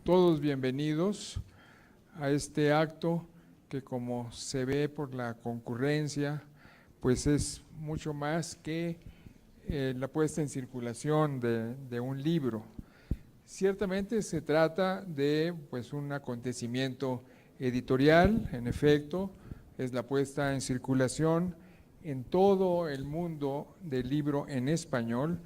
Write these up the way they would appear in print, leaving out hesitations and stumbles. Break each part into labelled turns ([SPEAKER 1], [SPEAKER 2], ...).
[SPEAKER 1] todos bienvenidos a este acto que, como se ve por la concurrencia, pues es mucho más que la puesta en circulación de un libro. Ciertamente se trata de pues, un acontecimiento editorial, en efecto, es la puesta en circulación en todo el mundo del libro en español,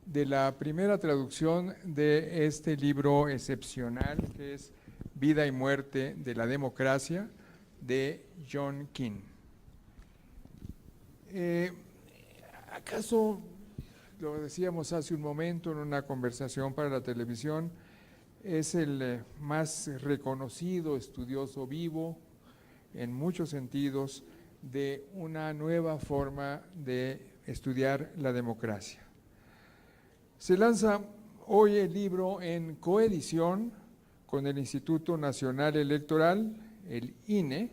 [SPEAKER 1] de la primera traducción de este libro excepcional que es Vida y Muerte de la Democracia, de John Keane. ¿Acaso, lo decíamos hace un momento en una conversación para la televisión, es el más reconocido estudioso vivo en muchos sentidos de una nueva forma de estudiar la democracia? Se lanza hoy el libro en coedición con el Instituto Nacional Electoral, el INE,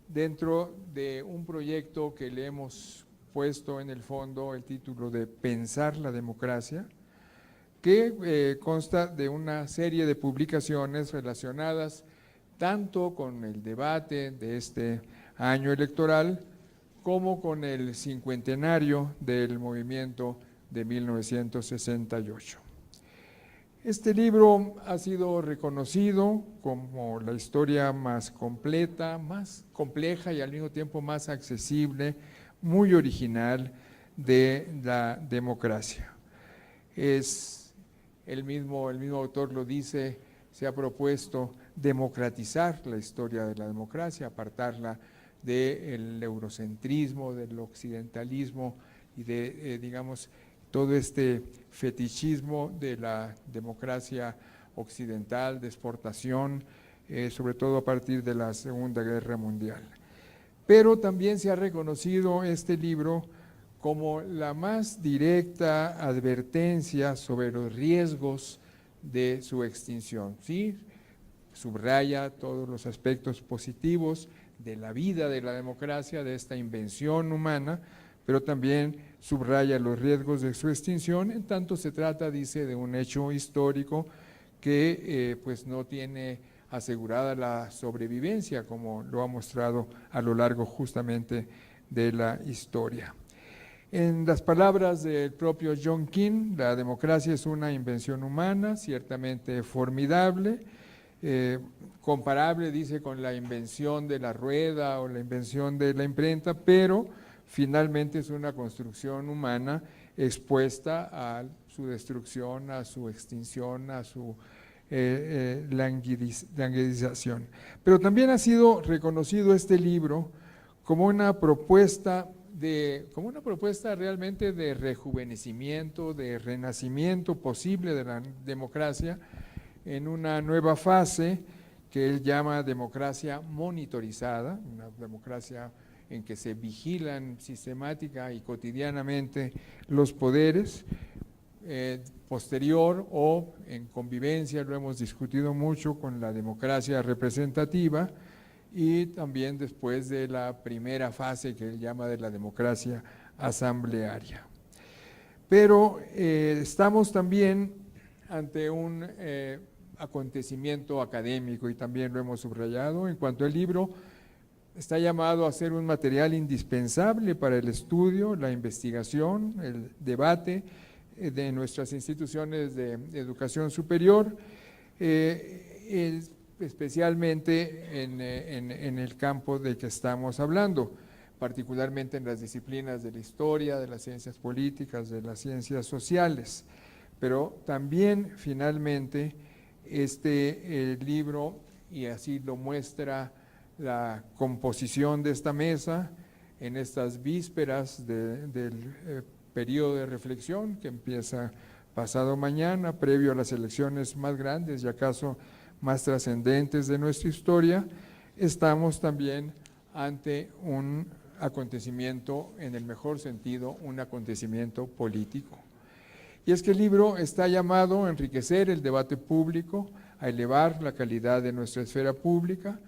[SPEAKER 1] dentro de un proyecto que le hemos puesto en el fondo el título de Pensar la Democracia, que consta de una serie de publicaciones relacionadas tanto con el debate de este año electoral como con el cincuentenario del movimiento de 1968. Este libro ha sido reconocido como la historia más completa, más compleja y al mismo tiempo más accesible, muy original de la democracia. Es el mismo autor lo dice, se ha propuesto democratizar la historia de la democracia, apartarla del eurocentrismo, del occidentalismo y de, digamos, todo este fetichismo de la democracia occidental, de exportación, sobre todo a partir de la Segunda Guerra Mundial. Pero también se ha reconocido este libro como la más directa advertencia sobre los riesgos de su extinción. ¿Sí? Subraya todos los aspectos positivos de la vida de la democracia, de esta invención humana, pero también subraya los riesgos de su extinción, en tanto se trata, dice, de un hecho histórico que pues no tiene asegurada la sobrevivencia, como lo ha mostrado a lo largo justamente de la historia. En las palabras del propio John Keane, la democracia es una invención humana, ciertamente formidable, comparable, dice, con la invención de la rueda o la invención de la imprenta, pero finalmente es una construcción humana expuesta a su destrucción, a su extinción, a su languidización. Pero también ha sido reconocido este libro como una propuesta realmente de rejuvenecimiento, de renacimiento posible de la democracia en una nueva fase que él llama democracia monitorizada, una democracia en que se vigilan sistemática y cotidianamente los poderes, posterior o en convivencia, lo hemos discutido mucho, con la democracia representativa, y también después de la primera fase que él llama de la democracia asamblearia. Pero estamos también ante un acontecimiento académico, y también lo hemos subrayado, en cuanto al libro está llamado a ser un material indispensable para el estudio, la investigación, el debate de nuestras instituciones de educación superior, especialmente en el campo del que estamos hablando, particularmente en las disciplinas de la historia, de las ciencias políticas, de las ciencias sociales. Pero también, finalmente, este libro, y así lo muestra la composición de esta mesa en estas vísperas del periodo de reflexión que empieza pasado mañana, previo a las elecciones más grandes y acaso más trascendentes de nuestra historia, estamos también ante un acontecimiento, en el mejor sentido, un acontecimiento político. Y es que el libro está llamado a enriquecer el debate público, a elevar la calidad de nuestra esfera pública,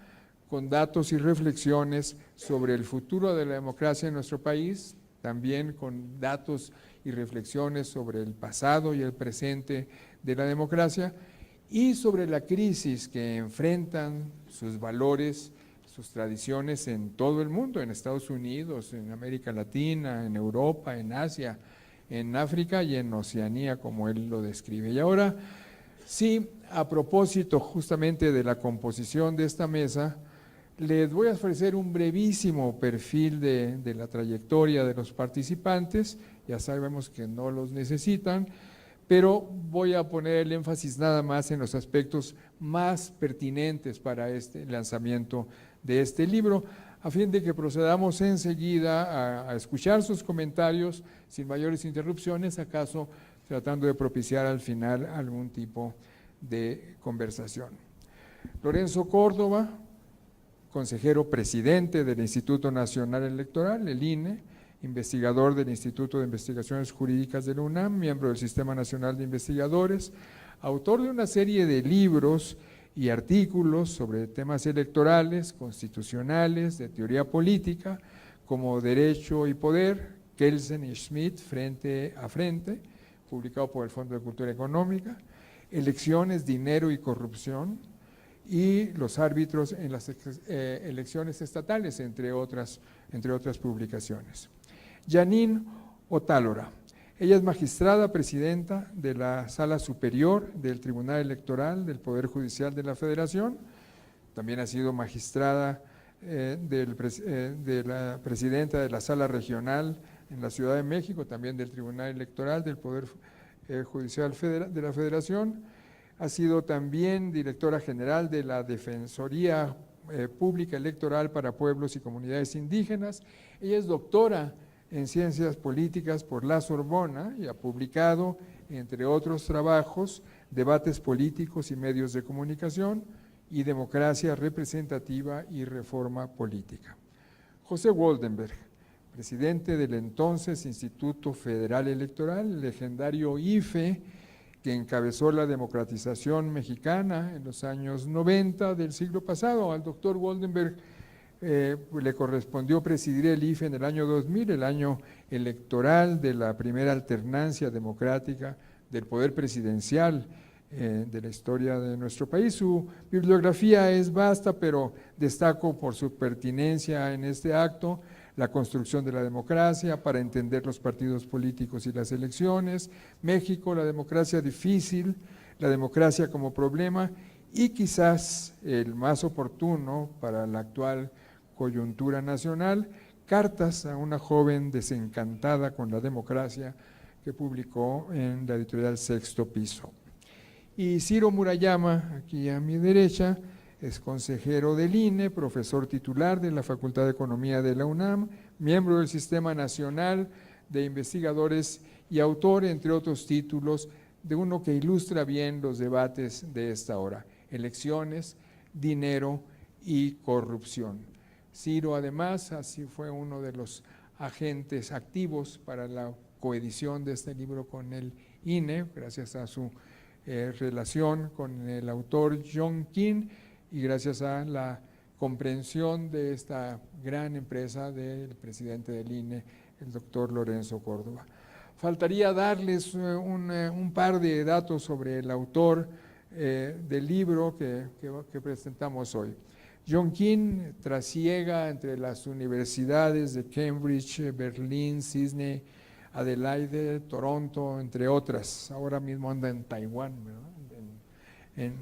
[SPEAKER 1] con datos y reflexiones sobre el futuro de la democracia en nuestro país, también con datos y reflexiones sobre el pasado y el presente de la democracia, y sobre la crisis que enfrentan sus valores, sus tradiciones en todo el mundo, en Estados Unidos, en América Latina, en Europa, en Asia, en África y en Oceanía, como él lo describe. Y ahora, sí, a propósito justamente de la composición de esta mesa, les voy a ofrecer un brevísimo perfil de la trayectoria de los participantes. Ya sabemos que no los necesitan, pero voy a poner el énfasis nada más en los aspectos más pertinentes para este lanzamiento de este libro, a fin de que procedamos enseguida a escuchar sus comentarios sin mayores interrupciones, acaso tratando de propiciar al final algún tipo de conversación. Lorenzo Córdoba, consejero presidente del Instituto Nacional Electoral, el INE, investigador del Instituto de Investigaciones Jurídicas de la UNAM, miembro del Sistema Nacional de Investigadores, autor de una serie de libros y artículos sobre temas electorales, constitucionales, de teoría política, como Derecho y Poder, Kelsen y Schmidt, Frente a Frente, publicado por el Fondo de Cultura Económica, Elecciones, Dinero y Corrupción, y los árbitros en las elecciones estatales, entre otras publicaciones. Janine Otálora, ella es magistrada presidenta de la Sala Superior del Tribunal Electoral del Poder Judicial de la Federación, también ha sido magistrada de la presidenta de la Sala Regional en la Ciudad de México, también del Tribunal Electoral del Poder Judicial de la Federación, ha sido también directora general de la Defensoría Pública Electoral para Pueblos y Comunidades Indígenas. Ella es doctora en Ciencias Políticas por la Sorbona y ha publicado, entre otros trabajos, Debates políticos y medios de comunicación y Democracia representativa y reforma política. José Woldenberg, presidente del entonces Instituto Federal Electoral, el legendario IFE, que encabezó la democratización mexicana en los años 90 del siglo pasado. Al doctor Woldenberg le correspondió presidir el IFE en el año 2000, el año electoral de la primera alternancia democrática del poder presidencial de la historia de nuestro país. Su bibliografía es vasta, pero destaco por su pertinencia en este acto: La construcción de la democracia para entender los partidos políticos y las elecciones, México, la democracia difícil, la democracia como problema, y quizás el más oportuno para la actual coyuntura nacional, Cartas a una joven desencantada con la democracia, que publicó en la editorial Sexto Piso. Y Ciro Murayama, aquí a mi derecha, es consejero del INE, profesor titular de la Facultad de Economía de la UNAM, miembro del Sistema Nacional de Investigadores y autor, entre otros títulos, de uno que ilustra bien los debates de esta hora: Elecciones, Dinero y Corrupción. Ciro, además, así fue uno de los agentes activos para la coedición de este libro con el INE, gracias a su relación con el autor John Keane y gracias a la comprensión de esta gran empresa del presidente del INE, el doctor Lorenzo Córdoba. Faltaría darles un par de datos sobre el autor del libro que presentamos hoy. John Keane trasiega entre las universidades de Cambridge, Berlín, Sydney, Adelaide, Toronto, entre otras. Ahora mismo anda en Taiwán, ¿verdad?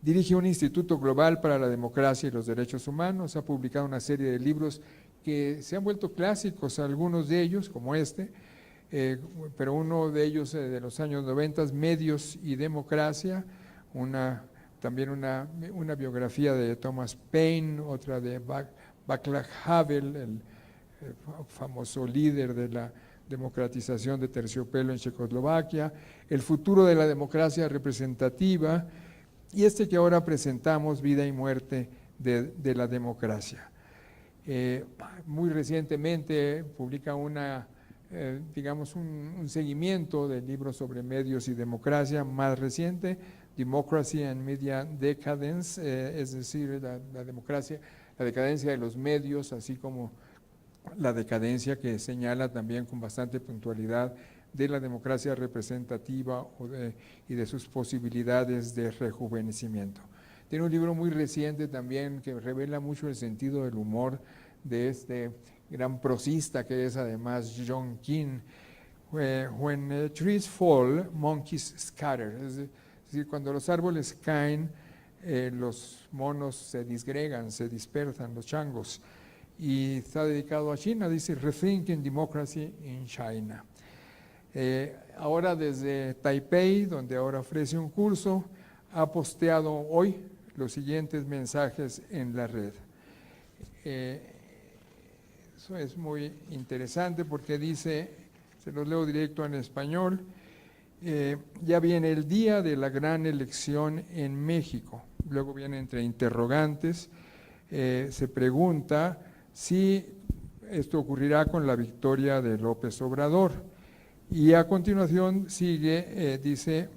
[SPEAKER 1] Dirige un instituto global para la democracia y los derechos humanos, ha publicado una serie de libros que se han vuelto clásicos, algunos de ellos, como este, pero uno de ellos de los años 90, Medios y Democracia, también una biografía de Thomas Paine, otra de Václav Havel, el famoso líder de la democratización de terciopelo en Checoslovaquia, El futuro de la democracia representativa, y este que ahora presentamos, Vida y muerte de la democracia. Muy recientemente publica digamos un seguimiento del libro sobre medios y democracia, más reciente, Democracy and Media Decadence, es decir, la democracia, la decadencia de los medios, así como la decadencia que señala también con bastante puntualidad de la democracia representativa y de sus posibilidades de rejuvenecimiento. Tiene un libro muy reciente también que revela mucho el sentido del humor de este gran prosista que es además John Keane. When trees fall, monkeys scatter. Es decir, cuando los árboles caen, los monos se disgregan, se dispersan, los changos. Y está dedicado a China, dice Rethinking Democracy in China. Ahora desde Taipei, donde ahora ofrece un curso, ha posteado hoy los siguientes mensajes en la red. Eso es muy interesante porque dice, se los leo directo en español, ya viene el día de la gran elección en México. Luego viene entre interrogantes, se pregunta si esto ocurrirá con la victoria de López Obrador. Y a continuación sigue, dice,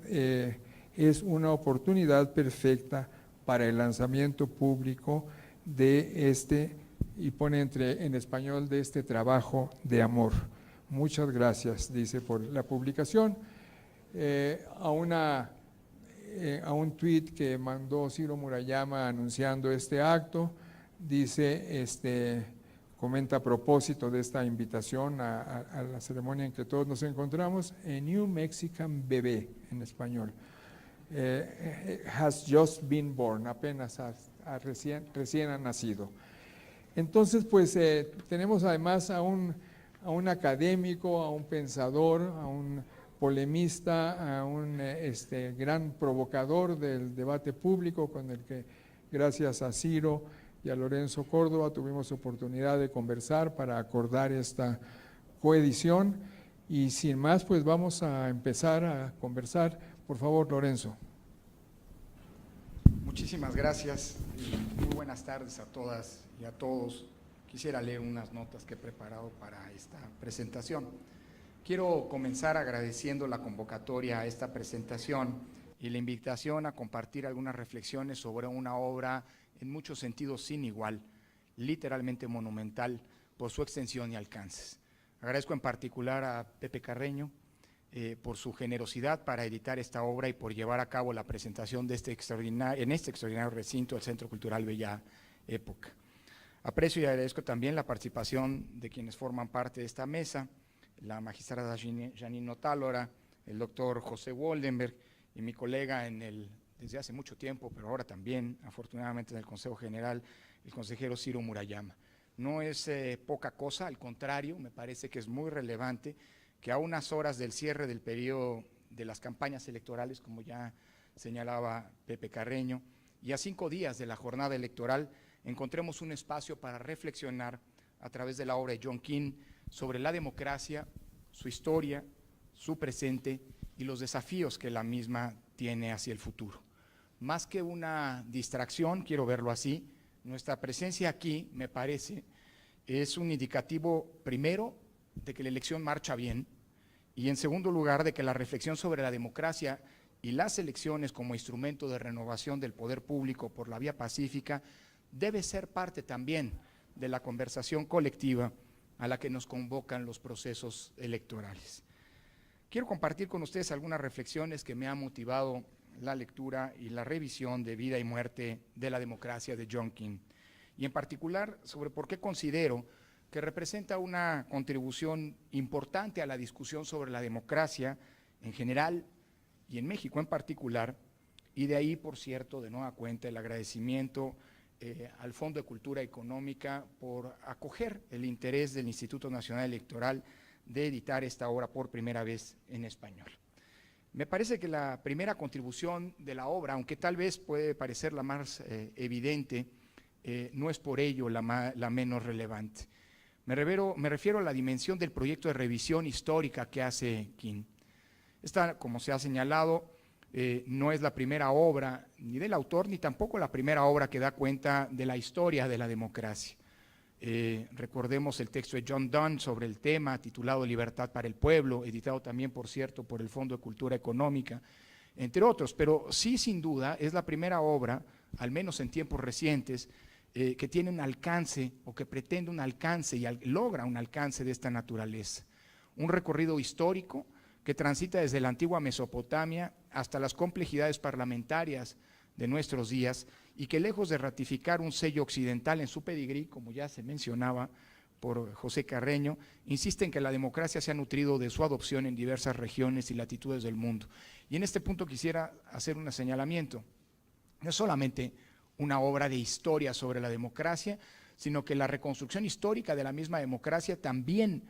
[SPEAKER 1] es una oportunidad perfecta para el lanzamiento público de este, y pone en español, de este trabajo de amor. Muchas gracias, dice, por la publicación. A un tuit que mandó Ciro Murayama anunciando este acto, dice, comenta a propósito de esta invitación a la ceremonia en que todos nos encontramos, a New Mexican Bebé, en español. Has just been born, apenas recién ha nacido. Entonces, pues tenemos además a un académico, a un pensador, a un polemista, a un gran provocador del debate público, con el que gracias a Ciro y a Lorenzo Córdoba tuvimos oportunidad de conversar para acordar esta coedición. Y sin más, pues vamos a empezar a conversar. Por favor, Lorenzo.
[SPEAKER 2] Muchísimas gracias y muy buenas tardes a todas y a todos. Quisiera leer unas notas que he preparado para esta presentación. Quiero comenzar agradeciendo la convocatoria a esta presentación y la invitación a compartir algunas reflexiones sobre una obra en muchos sentidos sin igual, literalmente monumental por su extensión y alcances. Agradezco en particular a Pepe Carreño por su generosidad para editar esta obra y por llevar a cabo la presentación de en este extraordinario recinto del Centro Cultural Bella Época. Aprecio y agradezco también la participación de quienes forman parte de esta mesa, la magistrada Janine Otálora, el doctor José Woldenberg y mi colega desde hace mucho tiempo, pero ahora también, afortunadamente, en el Consejo General, el consejero Ciro Murayama. No es poca cosa, al contrario, me parece que es muy relevante que a unas horas del cierre del periodo de las campañas electorales, como ya señalaba Pepe Carreño, y a 5 días de la jornada electoral, encontremos un espacio para reflexionar a través de la obra de John Keane sobre la democracia, su historia, su presente y los desafíos que la misma tiene hacia el futuro. Más que una distracción, quiero verlo así, nuestra presencia aquí, me parece, es un indicativo, primero, de que la elección marcha bien, y en segundo lugar, de que la reflexión sobre la democracia y las elecciones como instrumento de renovación del poder público por la vía pacífica debe ser parte también de la conversación colectiva a la que nos convocan los procesos electorales. Quiero compartir con ustedes algunas reflexiones que me han motivado la lectura y la revisión de Vida y Muerte de la Democracia de John Keane, y en particular sobre por qué considero que representa una contribución importante a la discusión sobre la democracia en general y en México en particular, y de ahí, por cierto, de nueva cuenta, el agradecimiento al Fondo de Cultura Económica por acoger el interés del Instituto Nacional Electoral de editar esta obra por primera vez en español. Me parece que la primera contribución de la obra, aunque tal vez puede parecer la más evidente, no es por ello la menos relevante. Me refiero a la dimensión del proyecto de revisión histórica que hace Keane. Esta, como se ha señalado, no es la primera obra ni del autor, ni tampoco la primera obra que da cuenta de la historia de la democracia. Recordemos el texto de John Donne sobre el tema, titulado Libertad para el Pueblo, editado también, por cierto, por el Fondo de Cultura Económica, entre otros, pero sí, sin duda, es la primera obra, al menos en tiempos recientes, que tiene un alcance, o que pretende un alcance y logra un alcance de esta naturaleza. Un recorrido histórico que transita desde la antigua Mesopotamia hasta las complejidades parlamentarias de nuestros días y que lejos de ratificar un sello occidental en su pedigrí, como ya se mencionaba por José Carreño, insiste en que la democracia se ha nutrido de su adopción en diversas regiones y latitudes del mundo. Y en este punto quisiera hacer un señalamiento. No es solamente una obra de historia sobre la democracia, sino que la reconstrucción histórica de la misma democracia también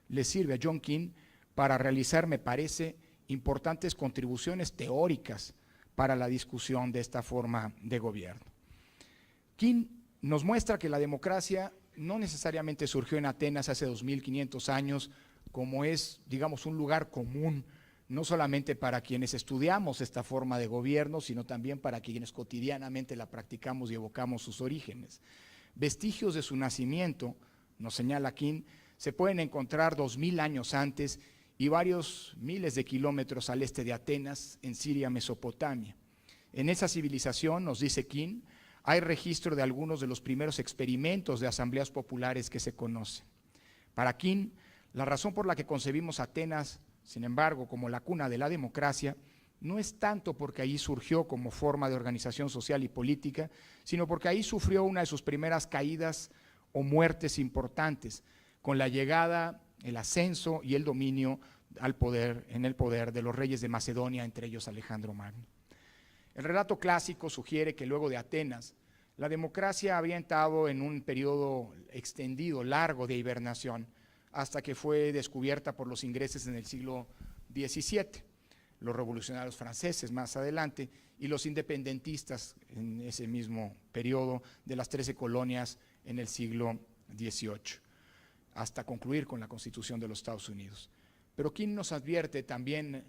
[SPEAKER 2] le sirve a John Keane para realizar, me parece, importantes contribuciones teóricas para la discusión de esta forma de gobierno. Keane nos muestra que la democracia no necesariamente surgió en Atenas hace 2500 años, como es, digamos, un lugar común, no solamente para quienes estudiamos esta forma de gobierno, sino también para quienes cotidianamente la practicamos y evocamos sus orígenes. Vestigios de su nacimiento, nos señala Keane, se pueden encontrar 2000 años antes y varios miles de kilómetros al este de Atenas, en Siria, Mesopotamia. En esa civilización, nos dice Keane, hay registro de algunos de los primeros experimentos de asambleas populares que se conocen. Para Keane, la razón por la que concebimos Atenas, sin embargo, como la cuna de la democracia, no es tanto porque allí surgió como forma de organización social y política, sino porque ahí sufrió una de sus primeras caídas o muertes importantes, con la llegada, el ascenso y el dominio al poder, en el poder de los reyes de Macedonia, entre ellos Alejandro Magno. El relato clásico sugiere que luego de Atenas, la democracia había entrado en un periodo extendido, largo de hibernación, hasta que fue descubierta por los ingleses en el siglo XVII, los revolucionarios franceses más adelante y los independentistas en ese mismo periodo de las 13 colonias en el siglo XVIII, hasta concluir con la Constitución de los Estados Unidos. Pero Keane nos advierte también,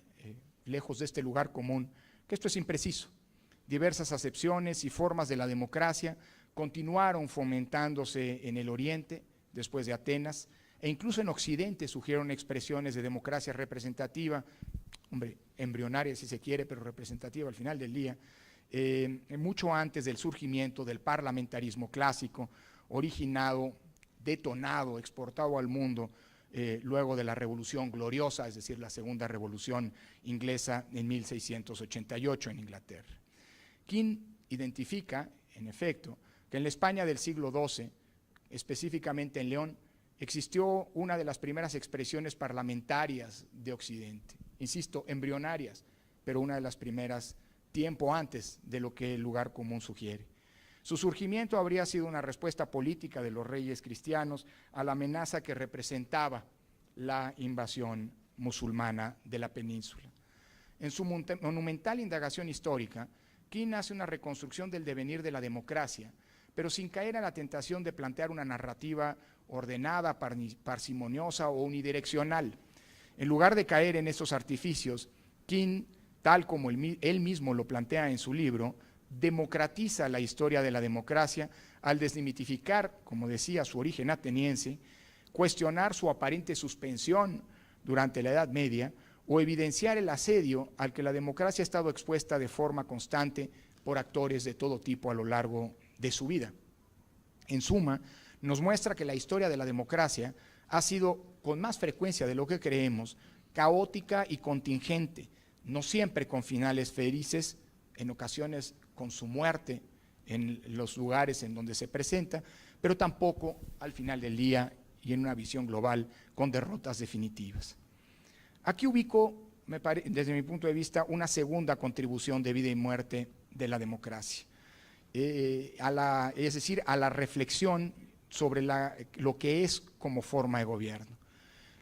[SPEAKER 2] lejos de este lugar común, que esto es impreciso. Diversas acepciones y formas de la democracia continuaron fomentándose en el Oriente, después de Atenas, e incluso en Occidente surgieron expresiones de democracia representativa, embrionaria si se quiere, pero representativa al final del día, mucho antes del surgimiento del parlamentarismo clásico, originado, detonado, exportado al mundo, luego de la Revolución Gloriosa, es decir, la Segunda Revolución Inglesa en 1688 en Inglaterra. Keane identifica, en efecto, que en la España del siglo XII, específicamente en León, existió una de las primeras expresiones parlamentarias de Occidente, insisto, embrionarias, pero una de las primeras tiempo antes de lo que el lugar común sugiere. Su surgimiento habría sido una respuesta política de los reyes cristianos a la amenaza que representaba la invasión musulmana de la península. En su monumental indagación histórica, Keane hace una reconstrucción del devenir de la democracia, pero sin caer a la tentación de plantear una narrativa ordenada, parsimoniosa o unidireccional. En lugar de caer en esos artificios, Keane, tal como él mismo lo plantea en su libro, democratiza la historia de la democracia al desmitificar, como decía, su origen ateniense, cuestionar su aparente suspensión durante la Edad Media o evidenciar el asedio al que la democracia ha estado expuesta de forma constante por actores de todo tipo a lo largo de su vida. En suma, nos muestra que la historia de la democracia ha sido, con más frecuencia de lo que creemos, caótica y contingente, no siempre con finales felices, en ocasiones con su muerte en los lugares en donde se presenta, pero tampoco al final del día y en una visión global con derrotas definitivas. Aquí ubico, desde mi punto de vista, una segunda contribución de vida y muerte de la democracia, es decir, a la reflexión sobre lo que es como forma de gobierno.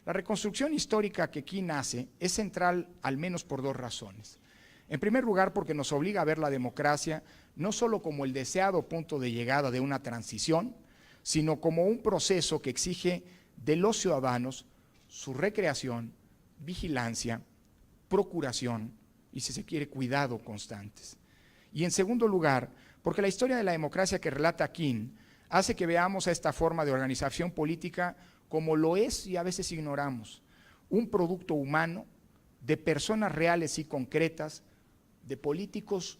[SPEAKER 2] La reconstrucción histórica que Keane hace es central al menos por dos razones. En primer lugar, porque nos obliga a ver la democracia no solo como el deseado punto de llegada de una transición, sino como un proceso que exige de los ciudadanos su recreación, vigilancia, procuración y, si se quiere, cuidado constantes. Y en segundo lugar, porque la historia de la democracia que relata Keane hace que veamos a esta forma de organización política como lo es y a veces ignoramos, un producto humano de personas reales y concretas, de políticos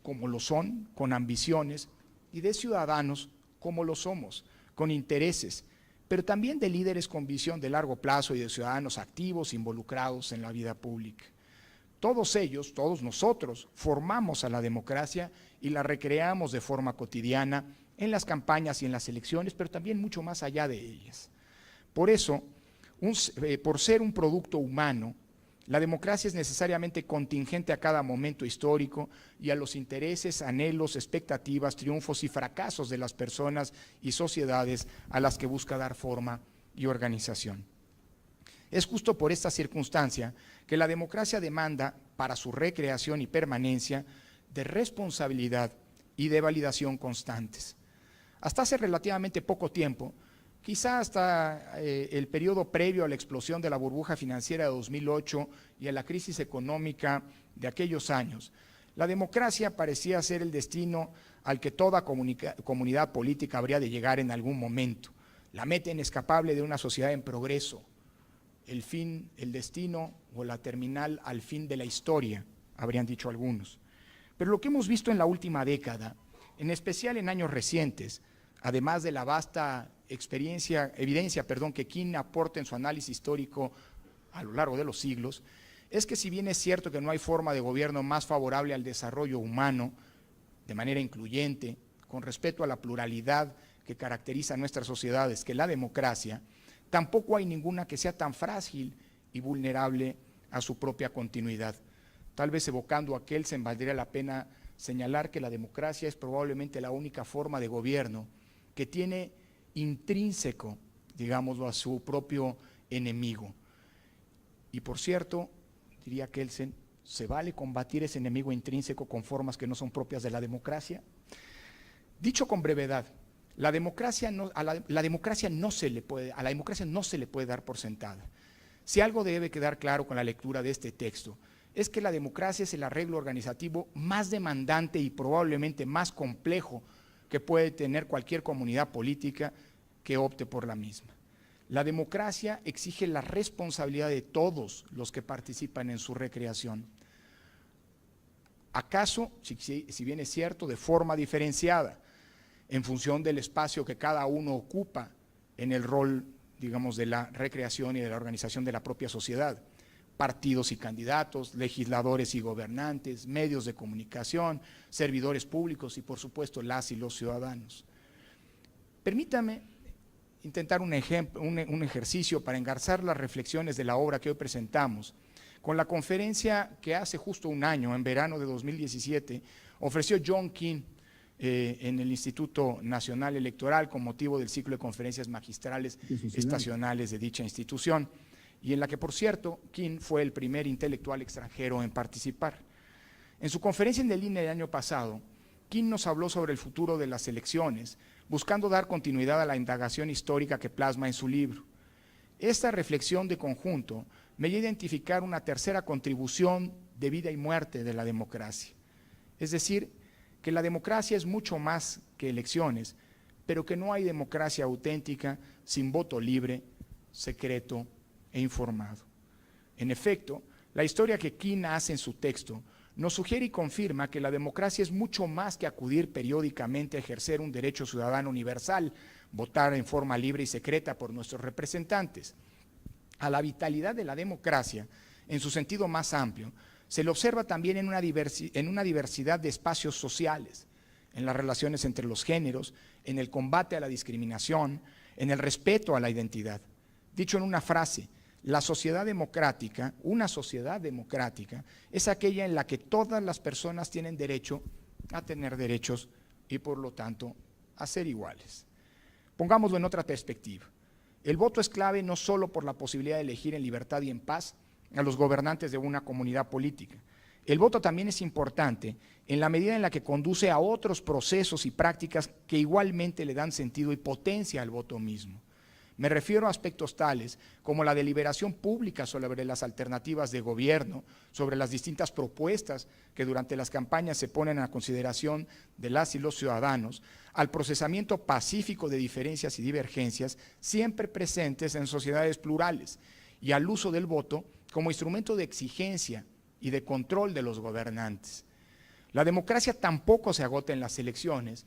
[SPEAKER 2] como lo son, con ambiciones, y de ciudadanos como lo somos, con intereses, pero también de líderes con visión de largo plazo y de ciudadanos activos involucrados en la vida pública. Todos ellos, todos nosotros, formamos a la democracia y la recreamos de forma cotidiana en las campañas y en las elecciones, pero también mucho más allá de ellas. Por eso, por ser un producto humano, la democracia es necesariamente contingente a cada momento histórico y a los intereses, anhelos, expectativas, triunfos y fracasos de las personas y sociedades a las que busca dar forma y organización. Es justo por esta circunstancia que la democracia demanda, para su recreación y permanencia, de responsabilidad y de validación constantes. Hasta hace relativamente poco tiempo, quizá hasta el periodo previo a la explosión de la burbuja financiera de 2008 y a la crisis económica de aquellos años, la democracia parecía ser el destino al que toda comunidad política habría de llegar en algún momento, la meta inescapable de una sociedad en progreso, el fin, el destino o la terminal al fin de la historia, habrían dicho algunos. Pero lo que hemos visto en la última década, en especial en años recientes, además de la vasta evidencia que King aporta en su análisis histórico a lo largo de los siglos, es que si bien es cierto que no hay forma de gobierno más favorable al desarrollo humano, de manera incluyente, con respeto a la pluralidad que caracteriza a nuestras sociedades, que la democracia, tampoco hay ninguna que sea tan frágil y vulnerable a su propia continuidad. Tal vez evocando a Kelsen valdría la pena señalar que la democracia es probablemente la única forma de gobierno que tiene intrínseco, digámoslo, a su propio enemigo. Y por cierto, diría Kelsen, ¿se vale combatir ese enemigo intrínseco con formas que no son propias de la democracia? Dicho con brevedad, a la democracia no se le puede dar por sentada. Si algo debe quedar claro con la lectura de este texto, es que la democracia es el arreglo organizativo más demandante y probablemente más complejo que puede tener cualquier comunidad política que opte por la misma. La democracia exige la responsabilidad de todos los que participan en su recreación. ¿Acaso, si bien es cierto, de forma diferenciada, en función del espacio que cada uno ocupa en el rol, digamos, de la recreación y de la organización de la propia sociedad? Partidos y candidatos, legisladores y gobernantes, medios de comunicación, servidores públicos y, por supuesto, las y los ciudadanos. Permítame intentar un ejercicio para engarzar las reflexiones de la obra que hoy presentamos con la conferencia que hace justo un año, en verano de 2017, ofreció John King en el Instituto Nacional Electoral con motivo del ciclo de conferencias magistrales estacionales de dicha institución, y en la que, por cierto, King fue el primer intelectual extranjero en participar. En su conferencia en el INE el año pasado, King nos habló sobre el futuro de las elecciones, buscando dar continuidad a la indagación histórica que plasma en su libro. Esta reflexión de conjunto me lleva a identificar una tercera contribución de vida y muerte de la democracia. Es decir, que la democracia es mucho más que elecciones, pero que no hay democracia auténtica sin voto libre, secreto e informado. En efecto, la historia que King hace en su texto nos sugiere y confirma que la democracia es mucho más que acudir periódicamente a ejercer un derecho ciudadano universal, votar en forma libre y secreta por nuestros representantes. A la vitalidad de la democracia, en su sentido más amplio, se le observa también en una diversidad de espacios sociales, en las relaciones entre los géneros, en el combate a la discriminación, en el respeto a la identidad. Dicho en una frase, la sociedad democrática, una sociedad democrática, es aquella en la que todas las personas tienen derecho a tener derechos y por lo tanto a ser iguales. Pongámoslo en otra perspectiva. El voto es clave no solo por la posibilidad de elegir en libertad y en paz a los gobernantes de una comunidad política. El voto también es importante en la medida en la que conduce a otros procesos y prácticas que igualmente le dan sentido y potencia al voto mismo. Me refiero a aspectos tales como la deliberación pública sobre las alternativas de gobierno, sobre las distintas propuestas que durante las campañas se ponen a consideración de las y los ciudadanos, al procesamiento pacífico de diferencias y divergencias siempre presentes en sociedades plurales y al uso del voto como instrumento de exigencia y de control de los gobernantes. La democracia tampoco se agota en las elecciones,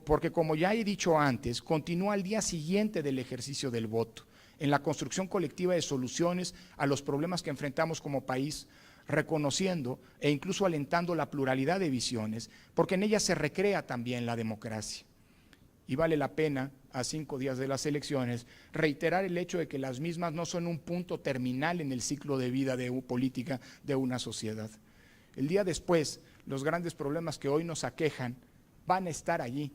[SPEAKER 2] porque como ya he dicho antes, continúa al día siguiente del ejercicio del voto, en la construcción colectiva de soluciones a los problemas que enfrentamos como país, reconociendo e incluso alentando la pluralidad de visiones, porque en ella se recrea también la democracia. Y vale la pena, a 5 días de las elecciones, reiterar el hecho de que las mismas no son un punto terminal en el ciclo de vida política de una sociedad. El día después, los grandes problemas que hoy nos aquejan van a estar allí.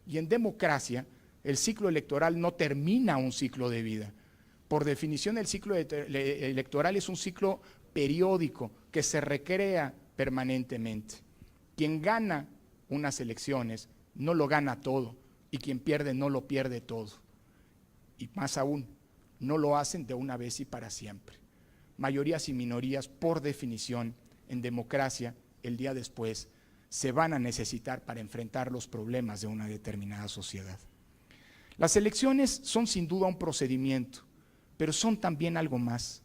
[SPEAKER 2] Y en democracia, el ciclo electoral no termina un ciclo de vida. Por definición, el ciclo electoral es un ciclo periódico que se recrea permanentemente. Quien gana unas elecciones no lo gana todo y quien pierde no lo pierde todo. Y más aún, no lo hacen de una vez y para siempre. Mayorías y minorías, por definición, en democracia, el día después, se van a necesitar para enfrentar los problemas de una determinada sociedad. Las elecciones son sin duda un procedimiento, pero son también algo más.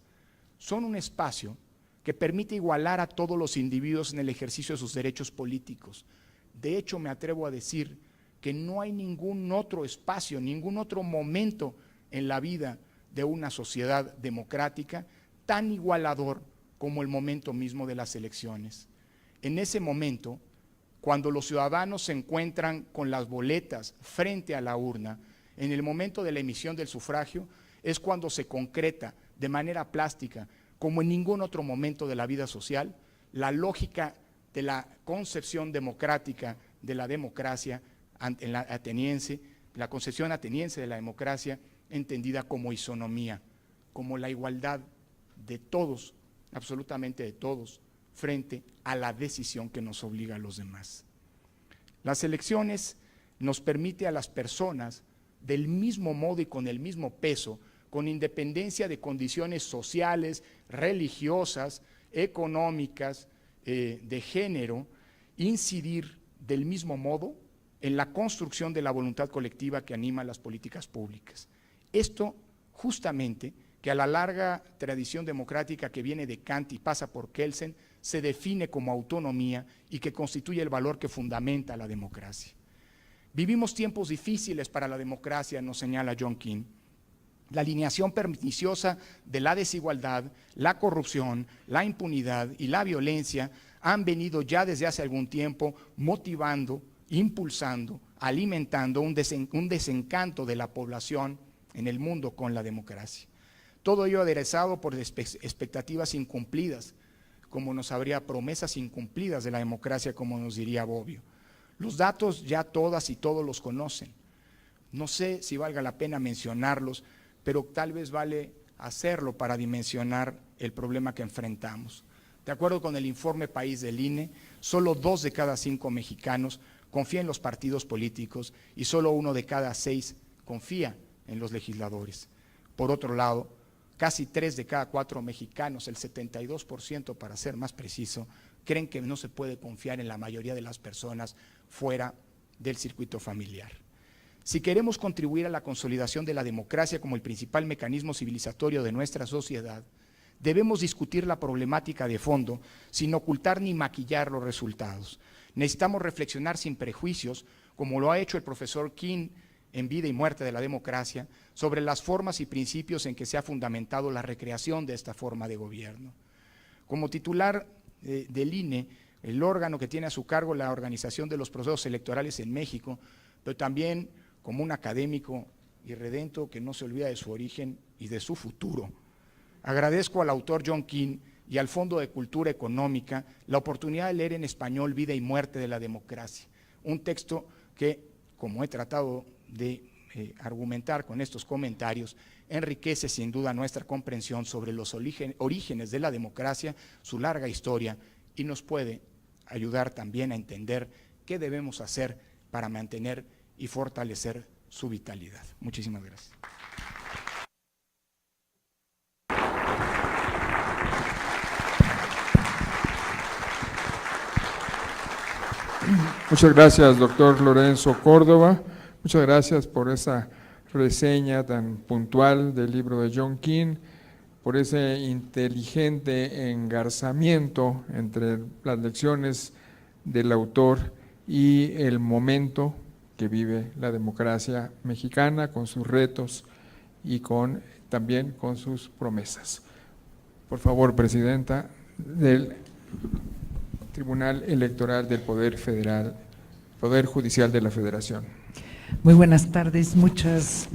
[SPEAKER 2] Son un espacio que permite igualar a todos los individuos en el ejercicio de sus derechos políticos. De hecho, me atrevo a decir que no hay ningún otro espacio, ningún otro momento en la vida de una sociedad democrática tan igualador como el momento mismo de las elecciones. En ese momento, cuando los ciudadanos se encuentran con las boletas frente a la urna, en el momento de la emisión del sufragio, es cuando se concreta de manera plástica, como en ningún otro momento de la vida social, la lógica de la concepción democrática de la democracia ateniense, la concepción ateniense de la democracia entendida como isonomía, como la igualdad de todos, absolutamente de todos, frente a la decisión que nos obliga a los demás. Las elecciones nos permite a las personas, del mismo modo y con el mismo peso, con independencia de condiciones sociales, religiosas, económicas, de género, incidir del mismo modo en la construcción de la voluntad colectiva que anima las políticas públicas. Esto justamente, que a la larga tradición democrática que viene de Kant y pasa por Kelsen, se define como autonomía y que constituye el valor que fundamenta la democracia. Vivimos tiempos difíciles para la democracia, nos señala John King. La alineación perniciosa de la desigualdad, la corrupción, la impunidad y la violencia han venido ya desde hace algún tiempo motivando, impulsando, alimentando un desencanto de la población en el mundo con la democracia. Todo ello aderezado por expectativas incumplidas, como nos habría promesas incumplidas de la democracia, como nos diría Bobbio. Los datos ya todas y todos los conocen. No sé si valga la pena mencionarlos, pero tal vez vale hacerlo para dimensionar el problema que enfrentamos. De acuerdo con el informe País del INE, solo 2 de cada 5 mexicanos confía en los partidos políticos y solo 1 de cada 6 confía en los legisladores. Por otro lado, casi 3 de cada 4 mexicanos, el 72% para ser más preciso, creen que no se puede confiar en la mayoría de las personas fuera del circuito familiar. Si queremos contribuir a la consolidación de la democracia como el principal mecanismo civilizatorio de nuestra sociedad, debemos discutir la problemática de fondo sin ocultar ni maquillar los resultados. Necesitamos reflexionar sin prejuicios, como lo ha hecho el profesor King en Vida y Muerte de la Democracia, sobre las formas y principios en que se ha fundamentado la recreación de esta forma de gobierno. Como titular del INE, el órgano que tiene a su cargo la organización de los procesos electorales en México, pero también como un académico irredento que no se olvida de su origen y de su futuro. Agradezco al autor John King y al Fondo de Cultura Económica la oportunidad de leer en español Vida y Muerte de la Democracia, un texto que, como he tratado de argumentar con estos comentarios, enriquece sin duda nuestra comprensión sobre los orígenes de la democracia, su larga historia, y nos puede ayudar también a entender qué debemos hacer para mantener y fortalecer su vitalidad. Muchísimas gracias.
[SPEAKER 1] Muchas gracias, doctor Lorenzo Córdoba. Muchas gracias por esa reseña tan puntual del libro de John King, por ese inteligente engarzamiento entre las lecciones del autor y el momento que vive la democracia mexicana, con sus retos y también con sus promesas. Por favor, Presidenta del Tribunal Electoral del Poder Federal, Poder Judicial de la Federación.
[SPEAKER 3] Muy buenas tardes, muchas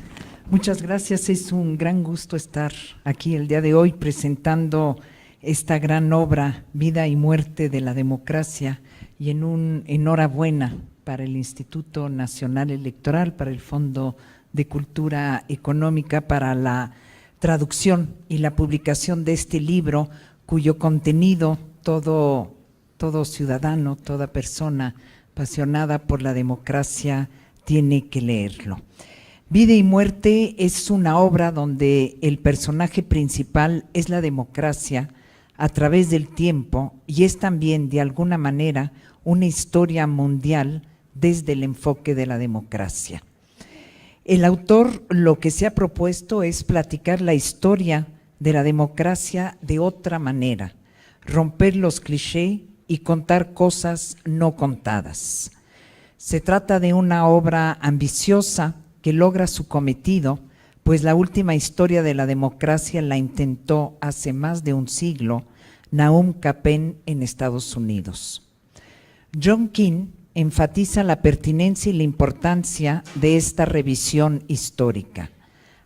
[SPEAKER 3] gracias. Es un gran gusto estar aquí el día de hoy presentando esta gran obra, Vida y Muerte de la Democracia, y en un enhorabuena para el Instituto Nacional Electoral, para el Fondo de Cultura Económica, para la traducción y la publicación de este libro, cuyo contenido todo ciudadano, toda persona apasionada por la democracia tiene que leerlo. Vida y Muerte es una obra donde el personaje principal es la democracia a través del tiempo, y es también de alguna manera una historia mundial desde el enfoque de la democracia. El autor lo que se ha propuesto es platicar la historia de la democracia de otra manera, romper los clichés y contar cosas no contadas. Se trata de una obra ambiciosa que logra su cometido, pues la última historia de la democracia la intentó hace más de un siglo Naum Capen en Estados Unidos. John King enfatiza la pertinencia y la importancia de esta revisión histórica,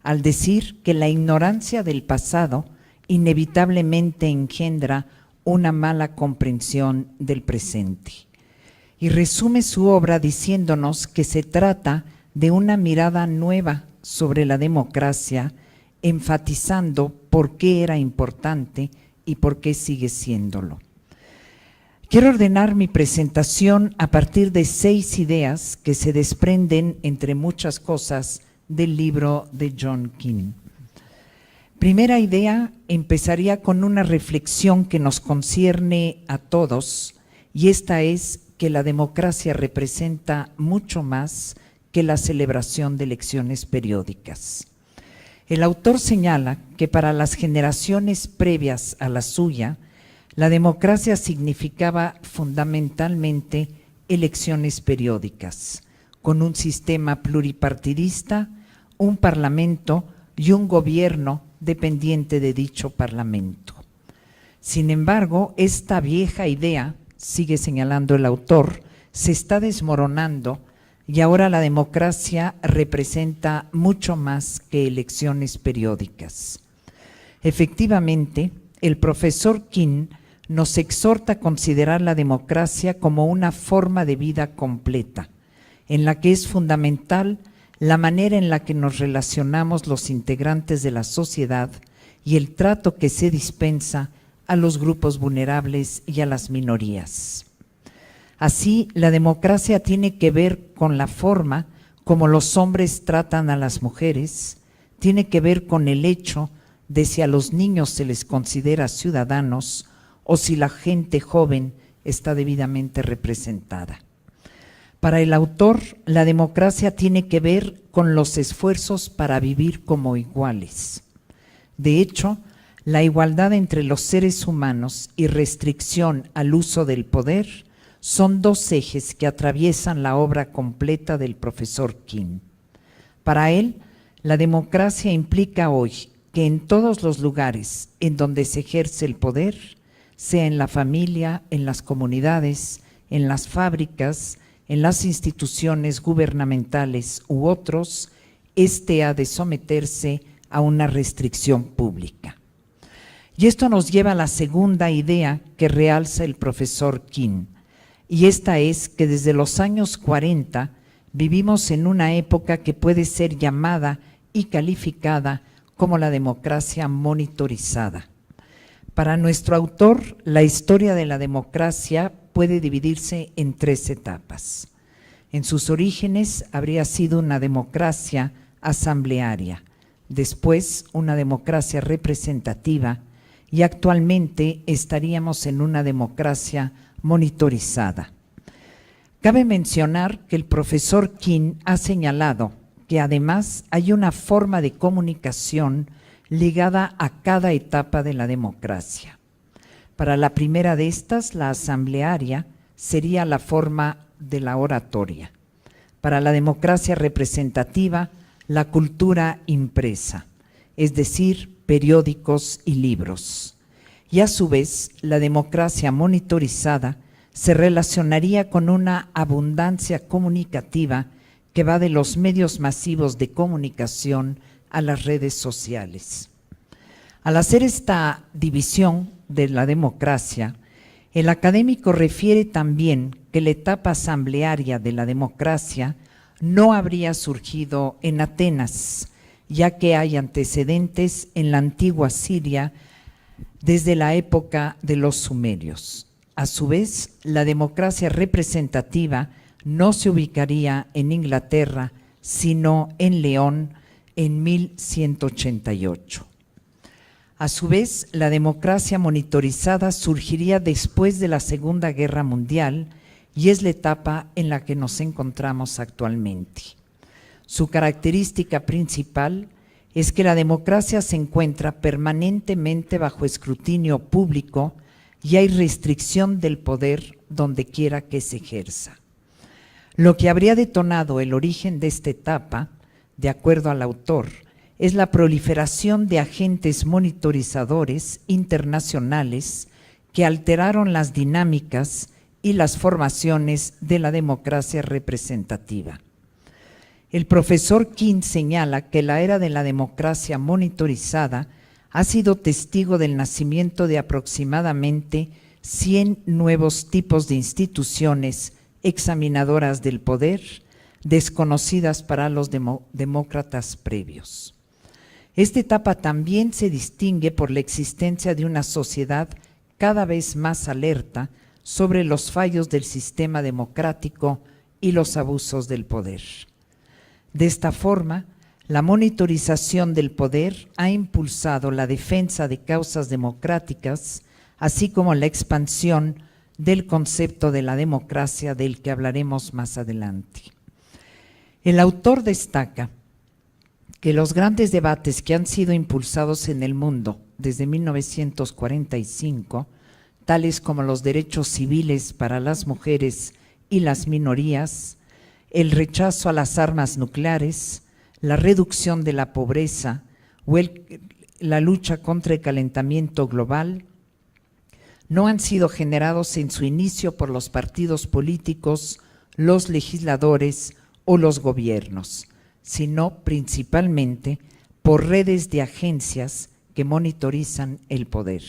[SPEAKER 3] al decir que la ignorancia del pasado inevitablemente engendra una mala comprensión del presente. Y resume su obra diciéndonos que se trata de una mirada nueva sobre la democracia, enfatizando por qué era importante y por qué sigue siéndolo. Quiero ordenar mi presentación a partir de 6 ideas que se desprenden, entre muchas cosas, del libro de John King. Primera idea, empezaría con una reflexión que nos concierne a todos, y esta es que la democracia representa mucho más que la celebración de elecciones periódicas. El autor señala que para las generaciones previas a la suya, la democracia significaba fundamentalmente elecciones periódicas, con un sistema pluripartidista, un parlamento y un gobierno dependiente de dicho parlamento. Sin embargo, esta vieja idea, sigue señalando el autor, se está desmoronando, y ahora la democracia representa mucho más que elecciones periódicas. Efectivamente, el profesor King nos exhorta a considerar la democracia como una forma de vida completa, en la que es fundamental la manera en la que nos relacionamos los integrantes de la sociedad y el trato que se dispensa a los grupos vulnerables y a las minorías. Así, la democracia tiene que ver con la forma como los hombres tratan a las mujeres, tiene que ver con el hecho de si a los niños se les considera ciudadanos o si la gente joven está debidamente representada. Para el autor, la democracia tiene que ver con los esfuerzos para vivir como iguales. De hecho, la igualdad entre los seres humanos y restricción al uso del poder son 2 ejes que atraviesan la obra completa del profesor King. Para él, la democracia implica hoy que en todos los lugares en donde se ejerce el poder, sea en la familia, en las comunidades, en las fábricas, en las instituciones gubernamentales u otros, éste ha de someterse a una restricción pública. Y esto nos lleva a la segunda idea que realza el profesor King, y esta es que desde los años 40 vivimos en una época que puede ser llamada y calificada como la democracia monitorizada. Para nuestro autor, la historia de la democracia puede dividirse en 3 etapas. En sus orígenes habría sido una democracia asamblearia, después una democracia representativa y actualmente estaríamos en una democracia monitorizada. Cabe mencionar que el profesor King ha señalado que además hay una forma de comunicación ligada a cada etapa de la democracia. Para la primera de estas, la asamblearia, sería la forma de la oratoria. para la democracia representativa la cultura impresa, es decir, periódicos y libros. Y a su vez, la democracia monitorizada se relacionaría con una abundancia comunicativa que va de los medios masivos de comunicación a las redes sociales. Al hacer esta división de la democracia, el académico refiere también que la etapa asamblearia de la democracia no habría surgido en Atenas, ya que hay antecedentes en la antigua Siria desde la época de los sumerios. A su vez, la democracia representativa no se ubicaría en Inglaterra, sino en León en 1188. A su vez, la democracia monitorizada surgiría después de la Segunda Guerra Mundial y es la etapa en la que nos encontramos actualmente. Su característica principal es que la democracia se encuentra permanentemente bajo escrutinio público y hay restricción del poder donde quiera que se ejerza. Lo que habría detonado el origen de esta etapa, de acuerdo al autor, es la proliferación de agentes monitorizadores internacionales que alteraron las dinámicas y las formaciones de la democracia representativa. El profesor King señala que la era de la democracia monitorizada ha sido testigo del nacimiento de aproximadamente 100 nuevos tipos de instituciones examinadoras del poder, desconocidas para los demócratas previos. Esta etapa también se distingue por la existencia de una sociedad cada vez más alerta sobre los fallos del sistema democrático y los abusos del poder. De esta forma, la monitorización del poder ha impulsado la defensa de causas democráticas, así como la expansión del concepto de la democracia del que hablaremos más adelante. El autor destaca que los grandes debates que han sido impulsados en el mundo desde 1945, tales como los derechos civiles para las mujeres y las minorías, el rechazo a las armas nucleares, la reducción de la pobreza o la lucha contra el calentamiento global, no han sido generados en su inicio por los partidos políticos, los legisladores o los gobiernos, sino principalmente por redes de agencias que monitorizan el poder.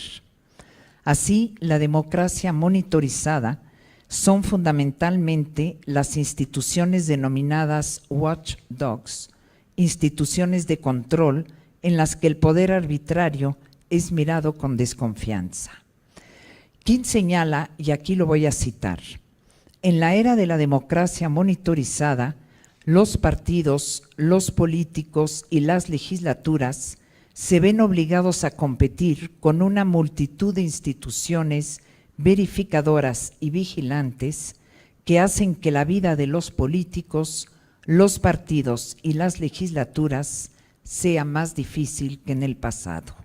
[SPEAKER 3] Así, la democracia monitorizada son fundamentalmente las instituciones denominadas watchdogs, instituciones de control en las que el poder arbitrario es mirado con desconfianza. King señala, y aquí lo voy a citar, en la era de la democracia monitorizada, los partidos, los políticos y las legislaturas se ven obligados a competir con una multitud de instituciones verificadoras y vigilantes que hacen que la vida de los políticos, los partidos y las legislaturas sea más difícil que en el pasado.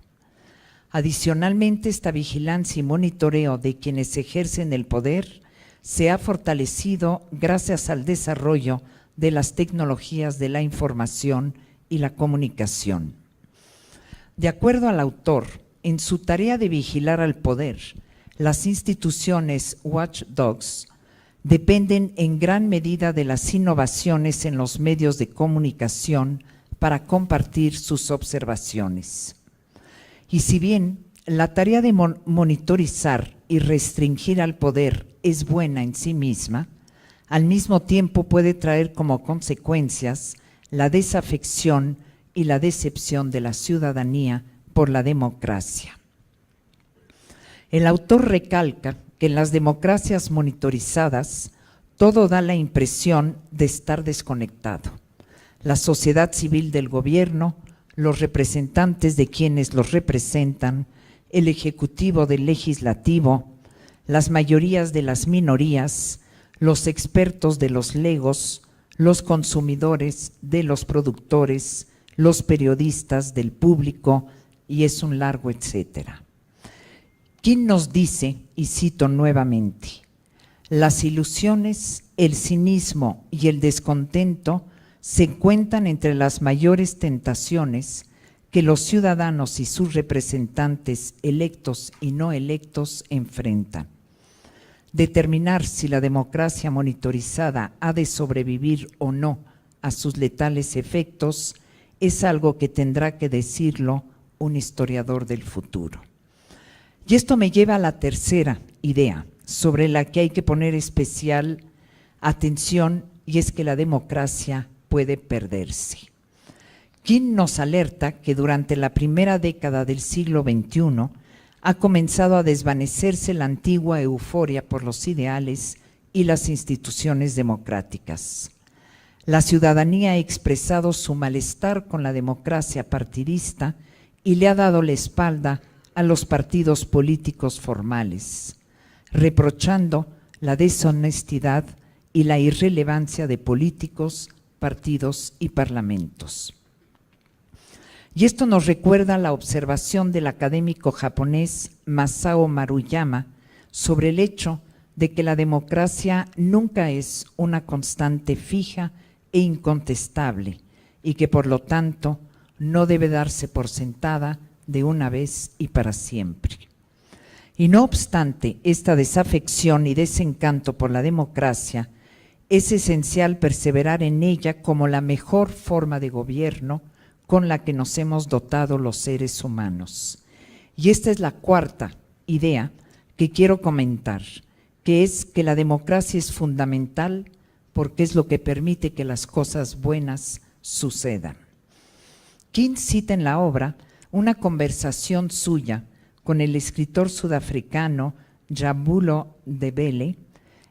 [SPEAKER 3] Adicionalmente, esta vigilancia y monitoreo de quienes ejercen el poder se ha fortalecido gracias al desarrollo de las tecnologías de la información y la comunicación. De acuerdo al autor, en su tarea de vigilar al poder, las instituciones watchdogs dependen en gran medida de las innovaciones en los medios de comunicación para compartir sus observaciones. Y si bien la tarea de monitorizar y restringir al poder es buena en sí misma, al mismo tiempo puede traer como consecuencias la desafección y la decepción de la ciudadanía por la democracia. El autor recalca que en las democracias monitorizadas todo da la impresión de estar desconectado. La sociedad civil del gobierno, los representantes de quienes los representan, el ejecutivo del legislativo, las mayorías de las minorías, los expertos de los legos, los consumidores de los productores, los periodistas del público, y es un largo etcétera. King nos dice, y cito nuevamente, Las ilusiones, el cinismo y el descontento se cuentan entre las mayores tentaciones que los ciudadanos y sus representantes electos y no electos enfrentan. Determinar si la democracia monitorizada ha de sobrevivir o no a sus letales efectos es algo que tendrá que decirlo un historiador del futuro. Y esto me lleva a la tercera idea sobre la que hay que poner especial atención, y es que la democracia puede perderse. Quinn nos alerta que durante la primera década del siglo XXI ha comenzado a desvanecerse la antigua euforia por los ideales y las instituciones democráticas. La ciudadanía ha expresado su malestar con la democracia partidista y le ha dado la espalda a los partidos políticos formales, reprochando la deshonestidad y la irrelevancia de políticos, partidos y parlamentos. Y esto nos recuerda la observación del académico japonés Masao Maruyama sobre el hecho de que la democracia nunca es una constante fija e incontestable y que por lo tanto no debe darse por sentada de una vez y para siempre. Y no obstante esta desafección y desencanto por la democracia, es esencial perseverar en ella como la mejor forma de gobierno con la que nos hemos dotado los seres humanos. Y esta es la cuarta idea que quiero comentar, que es que la democracia es fundamental porque es lo que permite que las cosas buenas sucedan. Quinn cita en la obra una conversación suya con el escritor sudafricano Jabulo Ndebele,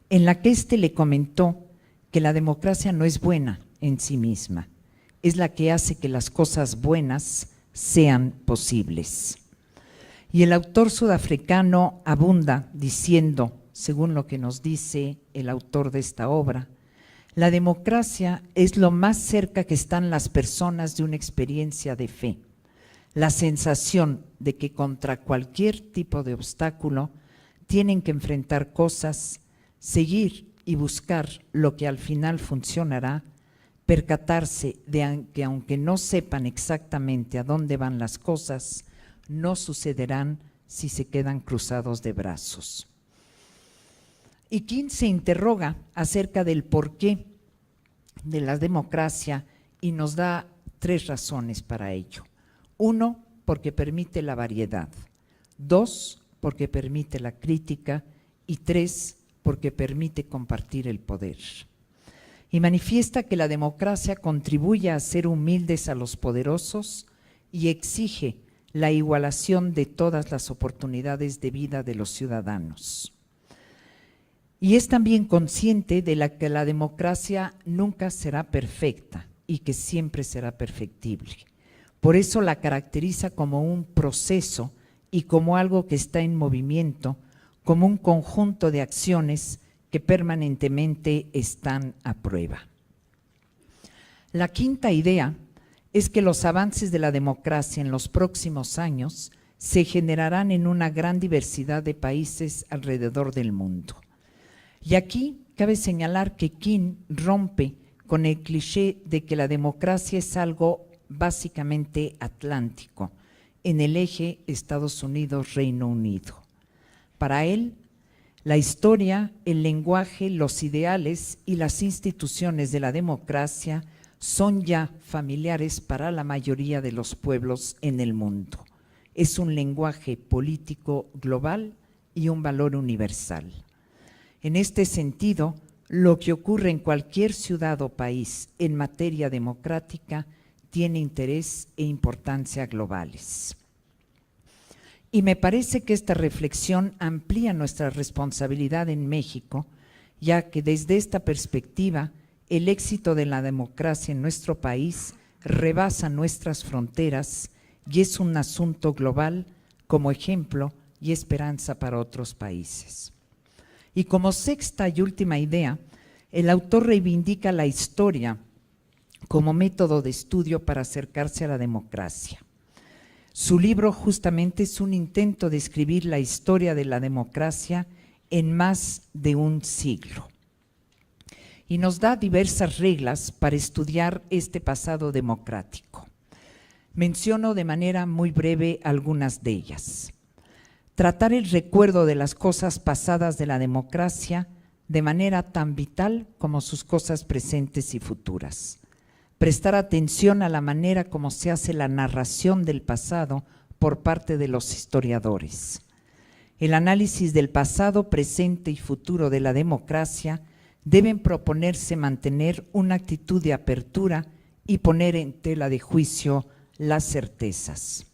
[SPEAKER 3] en la que éste le comentó que la democracia no es buena en sí misma, es la que hace que las cosas buenas sean posibles. Y el autor sudafricano abunda diciendo, según lo que nos dice el autor de esta obra, la democracia es lo más cerca que están las personas de una experiencia de fe, la sensación de que contra cualquier tipo de obstáculo tienen que enfrentar cosas, seguir y buscar lo que al final funcionará, percatarse de que aunque no sepan exactamente a dónde van las cosas, no sucederán si se quedan cruzados de brazos. Y Quinn se interroga acerca del porqué de la democracia y nos da 3 razones para ello. 1, porque permite la variedad. 2, porque permite la crítica. Y 3, porque permite compartir el poder. Y manifiesta que la democracia contribuye a hacer humildes a los poderosos y exige la igualación de todas las oportunidades de vida de los ciudadanos. Y es también consciente de que la democracia nunca será perfecta y que siempre será perfectible. Por eso la caracteriza como un proceso y como algo que está en movimiento, como un conjunto de acciones que permanentemente están a prueba. La quinta idea es que los avances de la democracia en los próximos años se generarán en una gran diversidad de países alrededor del mundo. Y aquí cabe señalar que Quinn rompe con el cliché de que la democracia es algo básicamente atlántico, en el eje Estados Unidos-Reino Unido. Para él, la historia, el lenguaje, los ideales y las instituciones de la democracia son ya familiares para la mayoría de los pueblos en el mundo. Es un lenguaje político global y un valor universal. En este sentido, lo que ocurre en cualquier ciudad o país en materia democrática tiene interés e importancia globales. Y me parece que esta reflexión amplía nuestra responsabilidad en México, ya que desde esta perspectiva el éxito de la democracia en nuestro país rebasa nuestras fronteras y es un asunto global como ejemplo y esperanza para otros países. Y como sexta y última idea, el autor reivindica la historia como método de estudio para acercarse a la democracia. Su libro justamente es un intento de escribir la historia de la democracia en más de un siglo. Y nos da diversas reglas para estudiar este pasado democrático. Menciono de manera muy breve algunas de ellas. Tratar el recuerdo de las cosas pasadas de la democracia de manera tan vital como sus cosas presentes y futuras. Prestar atención a la manera como se hace la narración del pasado por parte de los historiadores. El análisis del pasado, presente y futuro de la democracia deben proponerse mantener una actitud de apertura y poner en tela de juicio las certezas.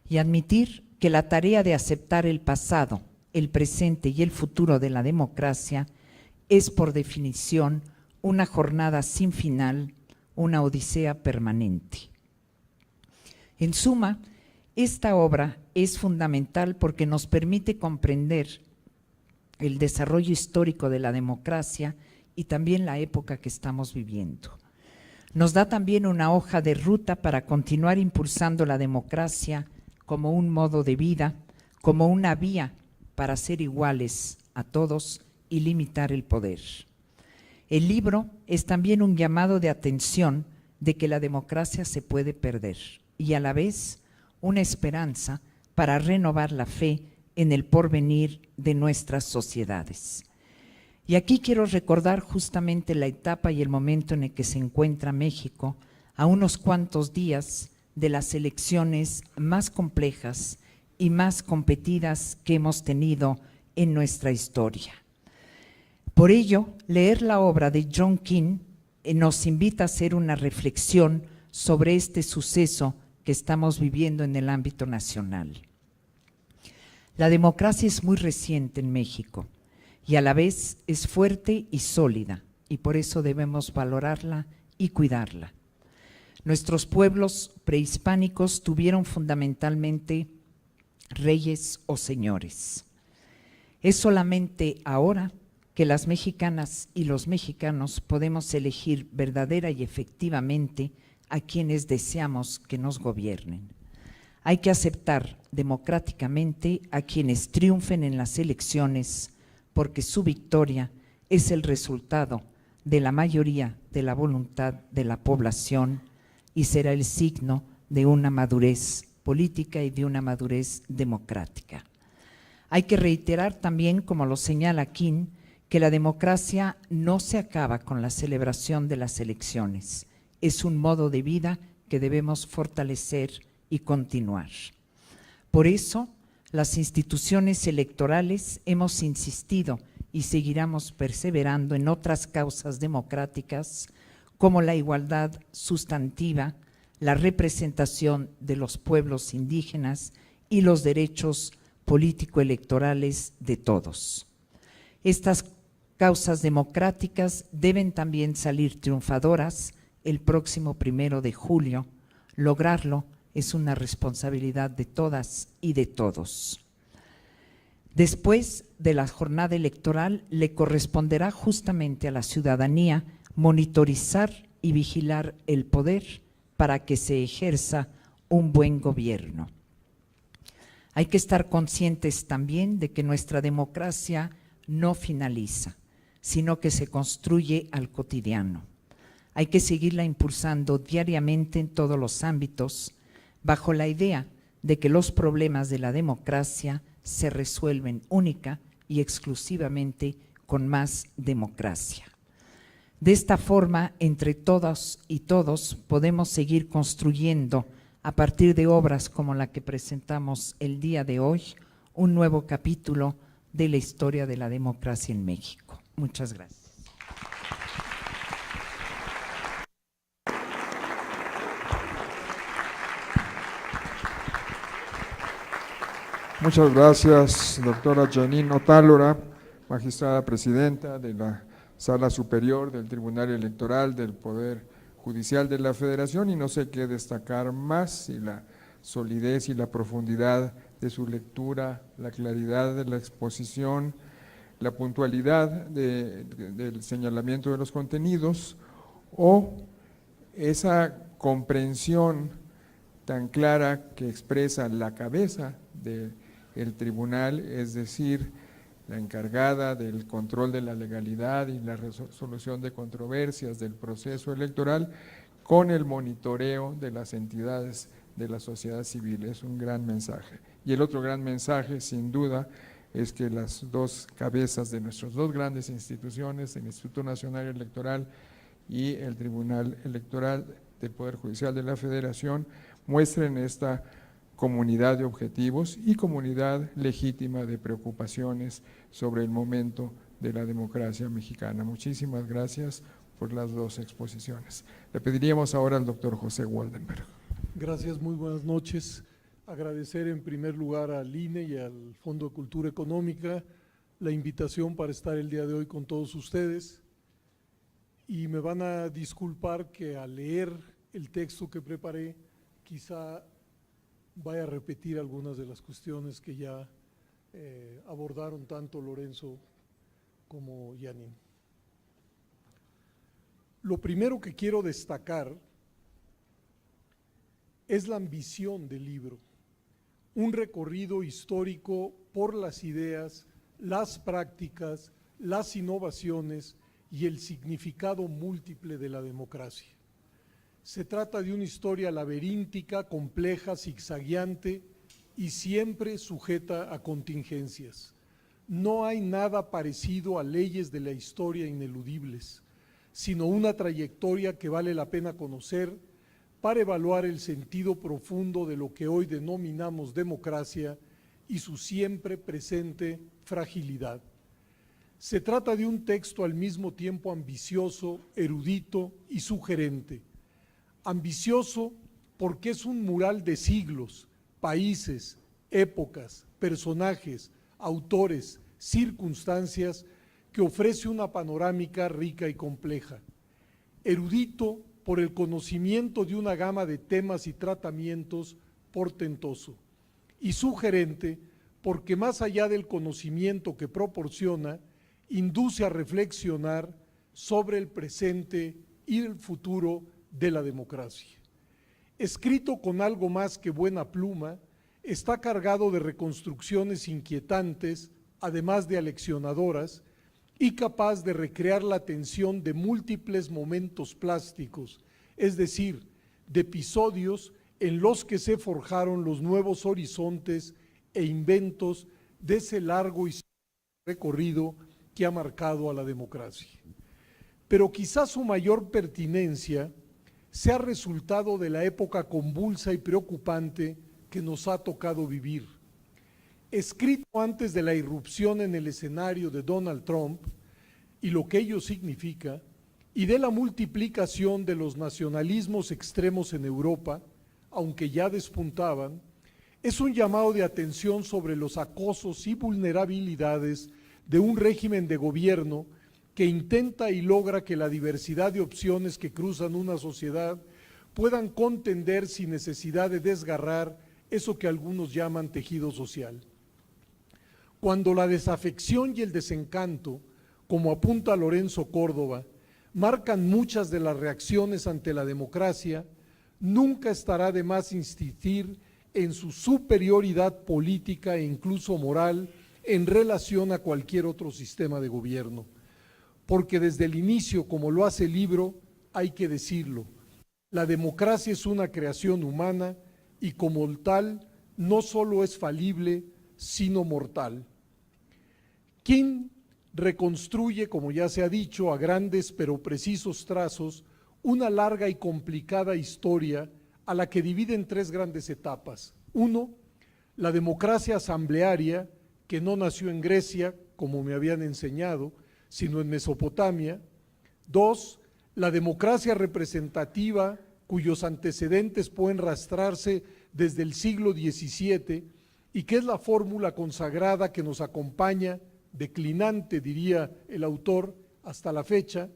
[SPEAKER 3] Y admitir que la tarea de aceptar el pasado, el presente y el futuro de la democracia es por definición una jornada sin final, una odisea permanente. En suma, esta obra es fundamental porque nos permite comprender el desarrollo histórico de la democracia y también la época que estamos viviendo. Nos da también una hoja de ruta para continuar impulsando la democracia como un modo de vida, como una vía para ser iguales a todos y limitar el poder. El libro es también un llamado de atención de que la democracia se puede perder y a la vez una esperanza para renovar la fe en el porvenir de nuestras sociedades. Y aquí quiero recordar justamente la etapa y el momento en el que se encuentra México a unos cuantos días de las elecciones más complejas y más competidas que hemos tenido en nuestra historia. Por ello, leer la obra de John King nos invita a hacer una reflexión sobre este suceso que estamos viviendo en el ámbito nacional. La democracia es muy reciente en México y a la vez es fuerte y sólida, y por eso debemos valorarla y cuidarla. Nuestros pueblos prehispánicos tuvieron fundamentalmente reyes o señores. Es solamente ahora que las mexicanas y los mexicanos podemos elegir verdadera y efectivamente a quienes deseamos que nos gobiernen. Hay que aceptar democráticamente a quienes triunfen en las elecciones porque su victoria es el resultado de la mayoría de la voluntad de la población y será el signo de una madurez política y de una madurez democrática. Hay que reiterar también, como lo señala King, que la democracia no se acaba con la celebración de las elecciones. Es un modo de vida que debemos fortalecer y continuar. Por eso, las instituciones electorales hemos insistido y seguiremos perseverando en otras causas democráticas como la igualdad sustantiva, la representación de los pueblos indígenas y los derechos político-electorales de todos. Estas causas democráticas deben también salir triunfadoras el próximo 1 de julio. Lograrlo es una responsabilidad de todas y de todos. Después de la jornada electoral, le corresponderá justamente a la ciudadanía monitorizar y vigilar el poder para que se ejerza un buen gobierno. Hay que estar conscientes también de que nuestra democracia no finaliza, sino que se construye al cotidiano. Hay que seguirla impulsando diariamente en todos los ámbitos, bajo la idea de que los problemas de la democracia se resuelven única y exclusivamente con más democracia. De esta forma, entre todas y todos, podemos seguir construyendo, a partir de obras como la que presentamos el día de hoy, un nuevo capítulo de la historia de la democracia en México. Muchas gracias.
[SPEAKER 1] Muchas gracias, doctora Janine Otálora, magistrada presidenta de la Sala Superior del Tribunal Electoral del Poder Judicial de la Federación, y no sé qué destacar más, y la solidez y la profundidad de su lectura, la claridad de la exposición, la puntualidad del señalamiento de los contenidos, o esa comprensión tan clara que expresa la cabeza del tribunal, es decir, la encargada del control de la legalidad y la resolución de controversias del proceso electoral, con el monitoreo de las entidades de la sociedad civil. Es un gran mensaje. Y el otro gran mensaje, sin duda, es que las dos cabezas de nuestras dos grandes instituciones, el Instituto Nacional Electoral y el Tribunal Electoral del Poder Judicial de la Federación, muestren esta comunidad de objetivos y comunidad legítima de preocupaciones sobre el momento de la democracia mexicana. Muchísimas gracias por las dos exposiciones. Le pediríamos ahora al doctor José Waldenberg.
[SPEAKER 4] Gracias, muy buenas noches. Agradecer en primer lugar al INE y al Fondo de Cultura Económica la invitación para estar el día de hoy con todos ustedes. Y me van a disculpar que al leer el texto que preparé, quizá vaya a repetir algunas de las cuestiones que ya abordaron tanto Lorenzo como Yanin. Lo primero que quiero destacar es la ambición del libro, un recorrido histórico por las ideas, las prácticas, las innovaciones y el significado múltiple de la democracia. Se trata de una historia laberíntica, compleja, zigzagueante y siempre sujeta a contingencias. No hay nada parecido a leyes de la historia ineludibles, sino una trayectoria que vale la pena conocer para evaluar el sentido profundo de lo que hoy denominamos democracia y su siempre presente fragilidad. Se trata de un texto al mismo tiempo ambicioso, erudito y sugerente. Ambicioso porque es un mural de siglos, países, épocas, personajes, autores, circunstancias que ofrece una panorámica rica y compleja. Erudito por el conocimiento de una gama de temas y tratamientos portentoso. Y sugerente porque más allá del conocimiento que proporciona, induce a reflexionar sobre el presente y el futuro de la democracia. Escrito con algo más que buena pluma, está cargado de reconstrucciones inquietantes, además de aleccionadoras, y capaz de recrear la tensión de múltiples momentos plásticos, es decir, de episodios en los que se forjaron los nuevos horizontes e inventos de ese largo y recorrido que ha marcado a la democracia. Pero quizás su mayor pertinencia sea resultado de la época convulsa y preocupante que nos ha tocado vivir. Escrito antes de la irrupción en el escenario de Donald Trump y lo que ello significa, y de la multiplicación de los nacionalismos extremos en Europa, aunque ya despuntaban, es un llamado de atención sobre los acosos y vulnerabilidades de un régimen de gobierno que intenta y logra que la diversidad de opciones que cruzan una sociedad puedan contender sin necesidad de desgarrar eso que algunos llaman tejido social. Cuando la desafección y el desencanto, como apunta Lorenzo Córdoba, marcan muchas de las reacciones ante la democracia, nunca estará de más insistir en su superioridad política e incluso moral en relación a cualquier otro sistema de gobierno. Porque desde el inicio, como lo hace el libro, hay que decirlo, la democracia es una creación humana y como tal no solo es falible, sino mortal. ¿Quién reconstruye, como ya se ha dicho, a grandes pero precisos trazos, una larga y complicada historia a la que divide en tres grandes etapas? Uno, la democracia asamblearia, que no nació en Grecia, como me habían enseñado, sino en Mesopotamia. Dos, la democracia representativa, cuyos antecedentes pueden rastrearse desde el siglo XVII y que es la fórmula consagrada que nos acompaña, declinante diría el autor, hasta la fecha.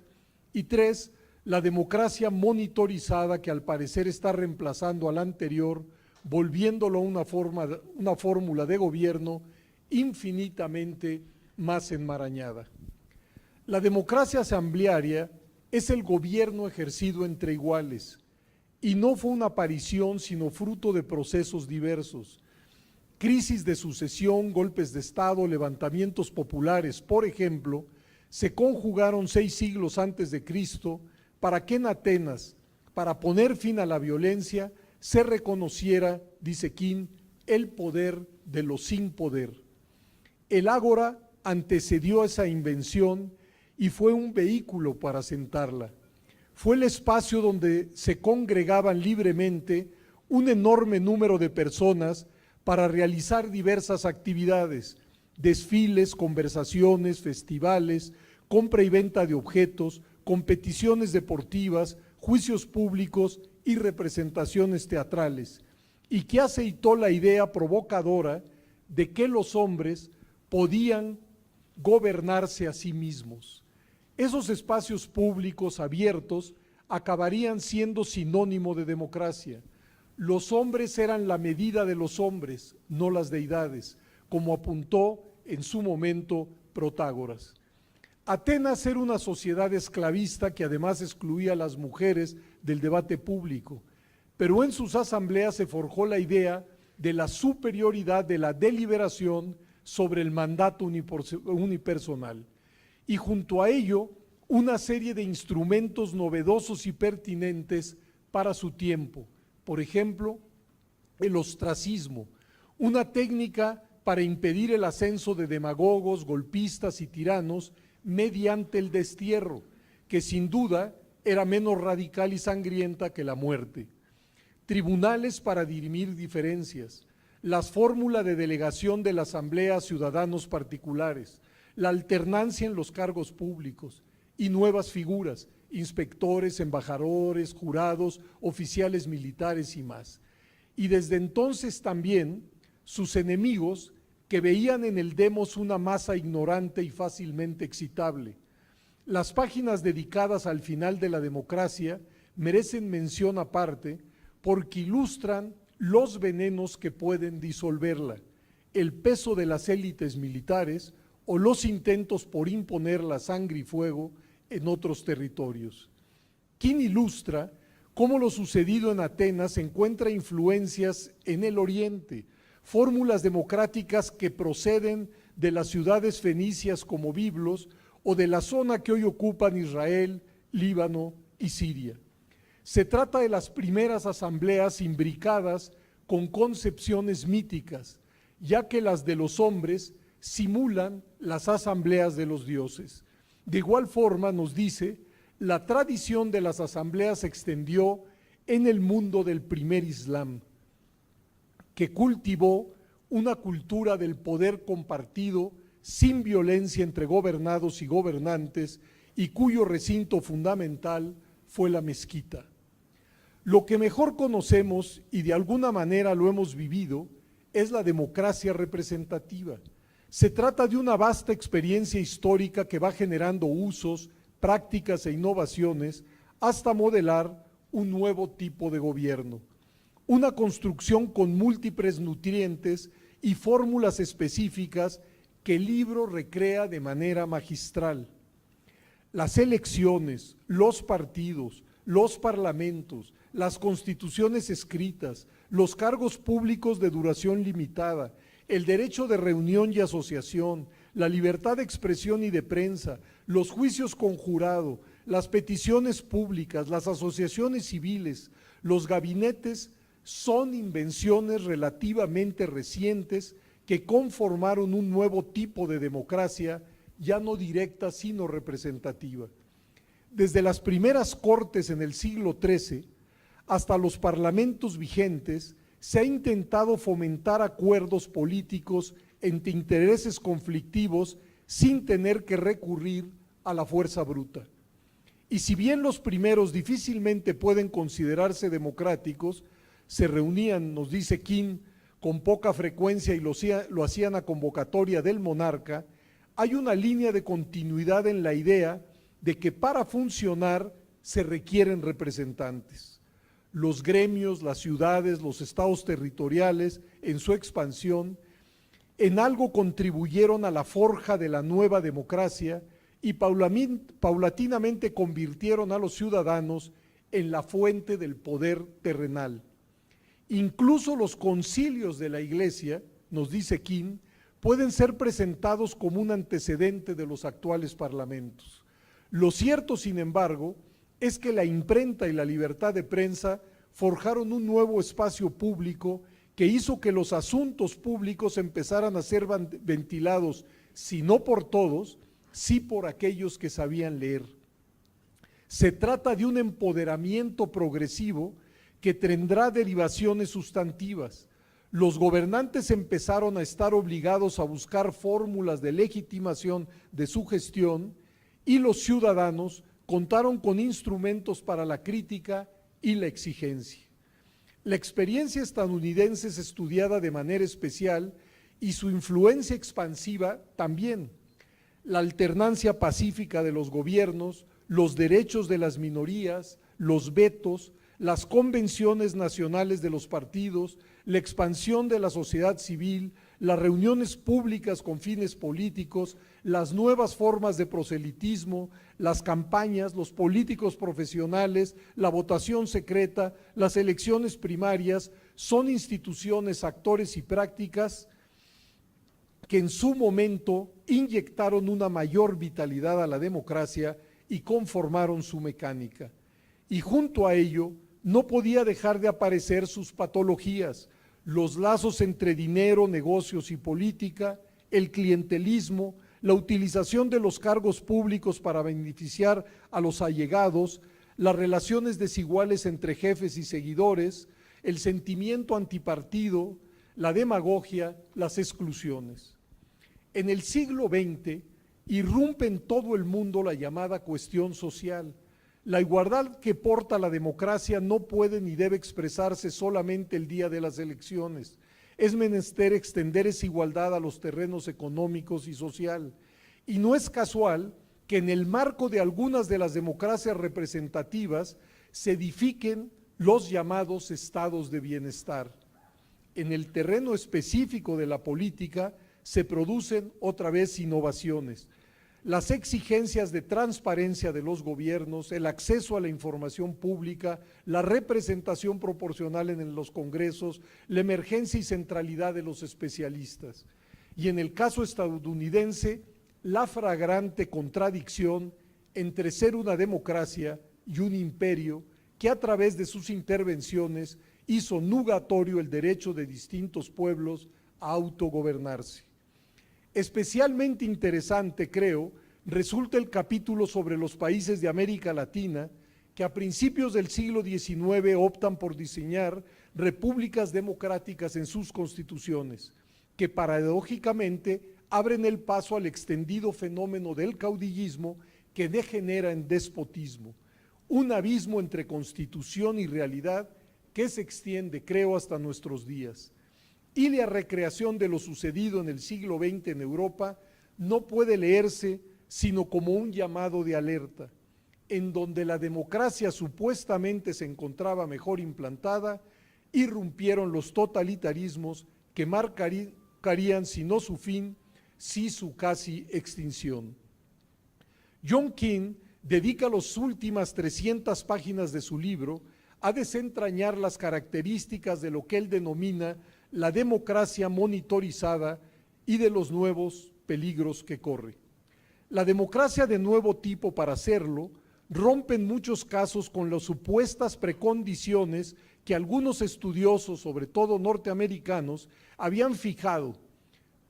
[SPEAKER 4] Y tres, la democracia monitorizada, que al parecer está reemplazando a la anterior, volviéndolo una fórmula de gobierno infinitamente más enmarañada. La democracia asamblearia es el gobierno ejercido entre iguales y no fue una aparición sino fruto de procesos diversos. crisis de sucesión, golpes de Estado, levantamientos populares, por ejemplo, se conjugaron 6 siglos antes de Cristo para que en Atenas, para poner fin a la violencia, se reconociera, dice King, el poder de los sin poder. El ágora antecedió a esa invención y fue un vehículo para sentarla. Fue el espacio donde se congregaban libremente un enorme número de personas para realizar diversas actividades, desfiles, conversaciones, festivales, compra y venta de objetos, competiciones deportivas, juicios públicos y representaciones teatrales, y que aceitó la idea provocadora de que los hombres podían gobernarse a sí mismos. Esos espacios públicos abiertos acabarían siendo sinónimo de democracia. Los hombres eran la medida de los hombres, no las deidades, como apuntó en su momento Protágoras. Atenas era una sociedad esclavista que además excluía a las mujeres del debate público, pero en sus asambleas se forjó la idea de la superioridad de la deliberación sobre el mandato unipersonal, y junto a ello una serie de instrumentos novedosos y pertinentes para su tiempo. Por ejemplo, el ostracismo, una técnica para impedir el ascenso de demagogos, golpistas y tiranos mediante el destierro, que sin duda era menos radical y sangrienta que la muerte. Tribunales para dirimir diferencias, las fórmulas de delegación de la asamblea a ciudadanos particulares, la alternancia en los cargos públicos y nuevas figuras, inspectores, embajadores, jurados, oficiales militares y más. Y desde entonces también sus enemigos, que veían en el demos una masa ignorante y fácilmente excitable. Las páginas dedicadas al final de la democracia merecen mención aparte porque ilustran los venenos que pueden disolverla, el peso de las élites militares o los intentos por imponer la sangre y fuego en otros territorios. King ilustra cómo lo sucedido en Atenas encuentra influencias en el Oriente, fórmulas democráticas que proceden de las ciudades fenicias como Biblos o de la zona que hoy ocupan Israel, Líbano y Siria. Se trata de las primeras asambleas imbricadas con concepciones míticas, ya que las de los hombres simulan las asambleas de los dioses. De igual forma, nos dice, la tradición de las asambleas se extendió en el mundo del primer Islam, que cultivó una cultura del poder compartido sin violencia entre gobernados y gobernantes y cuyo recinto fundamental fue la mezquita. Lo que mejor conocemos y de alguna manera lo hemos vivido es la democracia representativa. Se trata de una vasta experiencia histórica que va generando usos, prácticas e innovaciones hasta modelar un nuevo tipo de gobierno. Una construcción con múltiples nutrientes y fórmulas específicas que el libro recrea de manera magistral. Las elecciones, los partidos, los parlamentos, las constituciones escritas, los cargos públicos de duración limitada, el derecho de reunión y asociación, la libertad de expresión y de prensa, los juicios con jurado, las peticiones públicas, las asociaciones civiles, los gabinetes, son invenciones relativamente recientes que conformaron un nuevo tipo de democracia, ya no directa sino representativa. Desde las primeras cortes en el siglo XIII hasta los parlamentos vigentes, se ha intentado fomentar acuerdos políticos entre intereses conflictivos sin tener que recurrir a la fuerza bruta. Y si bien los primeros difícilmente pueden considerarse democráticos, se reunían, nos dice King, con poca frecuencia y lo hacían a convocatoria del monarca, hay una línea de continuidad en la idea de que para funcionar se requieren representantes. Los gremios, las ciudades, los estados territoriales, en su expansión, en algo contribuyeron a la forja de la nueva democracia y paulatinamente convirtieron a los ciudadanos en la fuente del poder terrenal. Incluso los concilios de la Iglesia, nos dice King, pueden ser presentados como un antecedente de los actuales parlamentos. Lo cierto, sin embargo, es que la imprenta y la libertad de prensa forjaron un nuevo espacio público que hizo que los asuntos públicos empezaran a ser ventilados, si no por todos, sí por aquellos que sabían leer. Se trata de un empoderamiento progresivo que tendrá derivaciones sustantivas. Los gobernantes empezaron a estar obligados a buscar fórmulas de legitimación de su gestión y los ciudadanos contaron con instrumentos para la crítica y la exigencia. La experiencia estadounidense es estudiada de manera especial y su influencia expansiva también. La alternancia pacífica de los gobiernos, los derechos de las minorías, los vetos, las convenciones nacionales de los partidos, la expansión de la sociedad civil, las reuniones públicas con fines políticos, las nuevas formas de proselitismo, las campañas, los políticos profesionales, la votación secreta, las elecciones primarias, son instituciones, actores y prácticas que en su momento inyectaron una mayor vitalidad a la democracia y conformaron su mecánica. Y junto a ello, no podía dejar de aparecer sus patologías, los lazos entre dinero, negocios y política, el clientelismo, la utilización de los cargos públicos para beneficiar a los allegados, las relaciones desiguales entre jefes y seguidores, el sentimiento antipartido, la demagogia, las exclusiones. En el siglo XX irrumpe en todo el mundo la llamada cuestión social. La igualdad que porta la democracia no puede ni debe expresarse solamente el día de las elecciones. Es menester extender esa igualdad a los terrenos económicos y social. Y no es casual que en el marco de algunas de las democracias representativas se edifiquen los llamados estados de bienestar. En el terreno específico de la política se producen otra vez innovaciones. Las exigencias de transparencia de los gobiernos, el acceso a la información pública, la representación proporcional en los congresos, la emergencia y centralidad de los especialistas. Y en el caso estadounidense, la flagrante contradicción entre ser una democracia y un imperio que a través de sus intervenciones hizo nugatorio el derecho de distintos pueblos a autogobernarse. Especialmente interesante, creo, resulta el capítulo sobre los países de América Latina que a principios del siglo XIX optan por diseñar repúblicas democráticas en sus constituciones, que paradójicamente abren el paso al extendido fenómeno del caudillismo que degenera en despotismo, un abismo entre constitución y realidad que se extiende, creo, hasta nuestros días. Y la recreación de lo sucedido en el siglo XX en Europa no puede leerse sino como un llamado de alerta, en donde la democracia supuestamente se encontraba mejor implantada, irrumpieron los totalitarismos que marcarían, si no su fin, sí su casi extinción. John King dedica las últimas 300 páginas de su libro a desentrañar las características de lo que él denomina la democracia monitorizada y de los nuevos peligros que corre. La democracia de nuevo tipo, para hacerlo, rompe en muchos casos con las supuestas precondiciones que algunos estudiosos, sobre todo norteamericanos, habían fijado,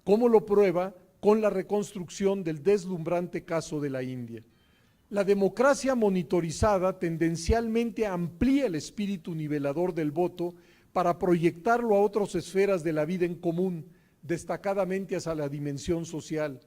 [SPEAKER 4] como lo prueba con la reconstrucción del deslumbrante caso de la India. La democracia monitorizada tendencialmente amplía el espíritu nivelador del voto para proyectarlo a otras esferas de la vida en común, destacadamente hacia la dimensión social.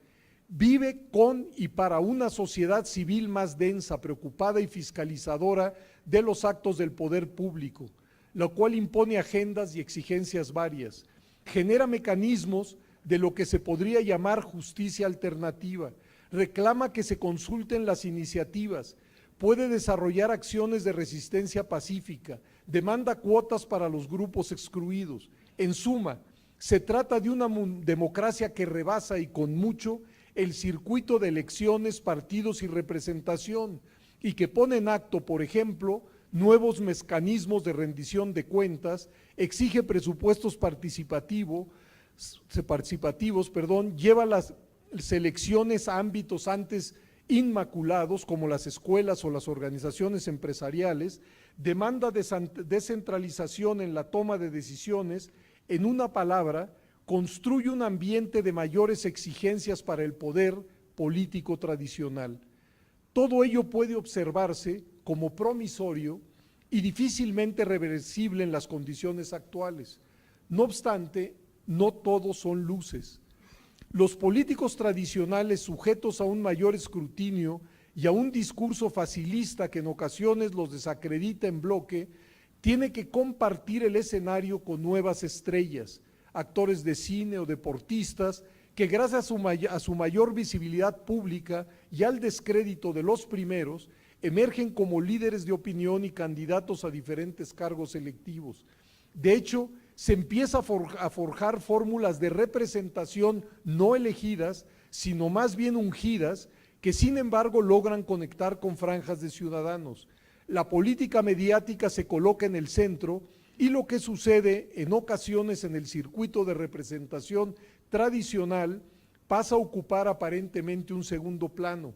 [SPEAKER 4] Vive con y para una sociedad civil más densa, preocupada y fiscalizadora de los actos del poder público, lo cual impone agendas y exigencias varias. Genera mecanismos de lo que se podría llamar justicia alternativa, reclama que se consulten las iniciativas, puede desarrollar acciones de resistencia pacífica, demanda cuotas para los grupos excluidos. En suma, se trata de una democracia que rebasa y con mucho el circuito de elecciones, partidos y representación, y que pone en acto, por ejemplo, nuevos mecanismos de rendición de cuentas, exige presupuestos participativos, lleva las selecciones a ámbitos antes inmaculados, como las escuelas o las organizaciones empresariales, demanda descentralización en la toma de decisiones, en una palabra, construye un ambiente de mayores exigencias para el poder político tradicional. Todo ello puede observarse como promisorio y difícilmente reversible en las condiciones actuales. No obstante, no todos son luces. Los políticos tradicionales, sujetos a un mayor escrutinio y a un discurso facilista que en ocasiones los desacredita en bloque, tienen que compartir el escenario con nuevas estrellas, actores de cine o deportistas, que gracias a su mayor visibilidad pública y al descrédito de los primeros, emergen como líderes de opinión y candidatos a diferentes cargos electivos. De hecho, se empieza a forjar fórmulas de representación no elegidas, sino más bien ungidas, que sin embargo logran conectar con franjas de ciudadanos. La política mediática se coloca en el centro y lo que sucede en ocasiones en el circuito de representación tradicional pasa a ocupar aparentemente un segundo plano.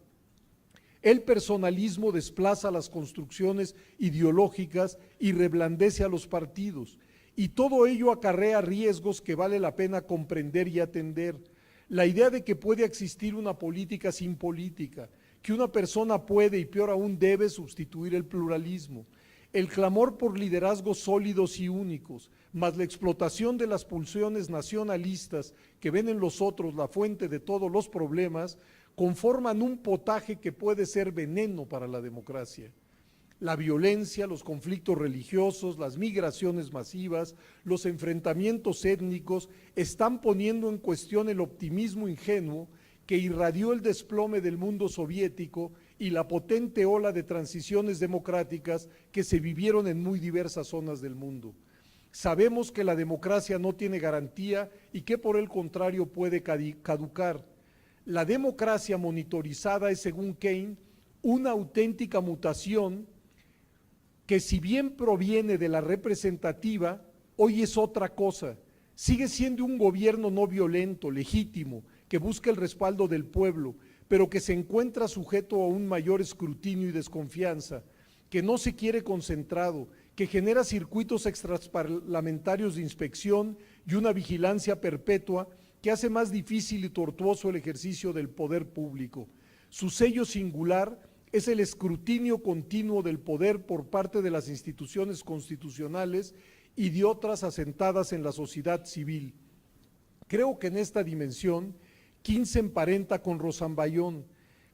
[SPEAKER 4] El personalismo desplaza las construcciones ideológicas y reblandece a los partidos, y todo ello acarrea riesgos que vale la pena comprender y atender. La idea de que puede existir una política sin política, que una persona puede y peor aún debe sustituir el pluralismo, el clamor por liderazgos sólidos y únicos, más la explotación de las pulsiones nacionalistas que ven en los otros la fuente de todos los problemas, conforman un potaje que puede ser veneno para la democracia. La violencia, los conflictos religiosos, las migraciones masivas, los enfrentamientos étnicos están poniendo en cuestión el optimismo ingenuo que irradió el desplome del mundo soviético y la potente ola de transiciones democráticas que se vivieron en muy diversas zonas del mundo. Sabemos que la democracia no tiene garantía y que por el contrario puede caducar. La democracia monitorizada es, según Keynes, una auténtica mutación que, si bien proviene de la representativa, hoy es otra cosa. Sigue siendo un gobierno no violento, legítimo, que busca el respaldo del pueblo, pero que se encuentra sujeto a un mayor escrutinio y desconfianza, que no se quiere concentrado, que genera circuitos extraparlamentarios de inspección y una vigilancia perpetua que hace más difícil y tortuoso el ejercicio del poder público. Su sello singular es el escrutinio continuo del poder por parte de las instituciones constitucionales y de otras asentadas en la sociedad civil. Creo que en esta dimensión, Keynes se emparenta con Rosanvallón,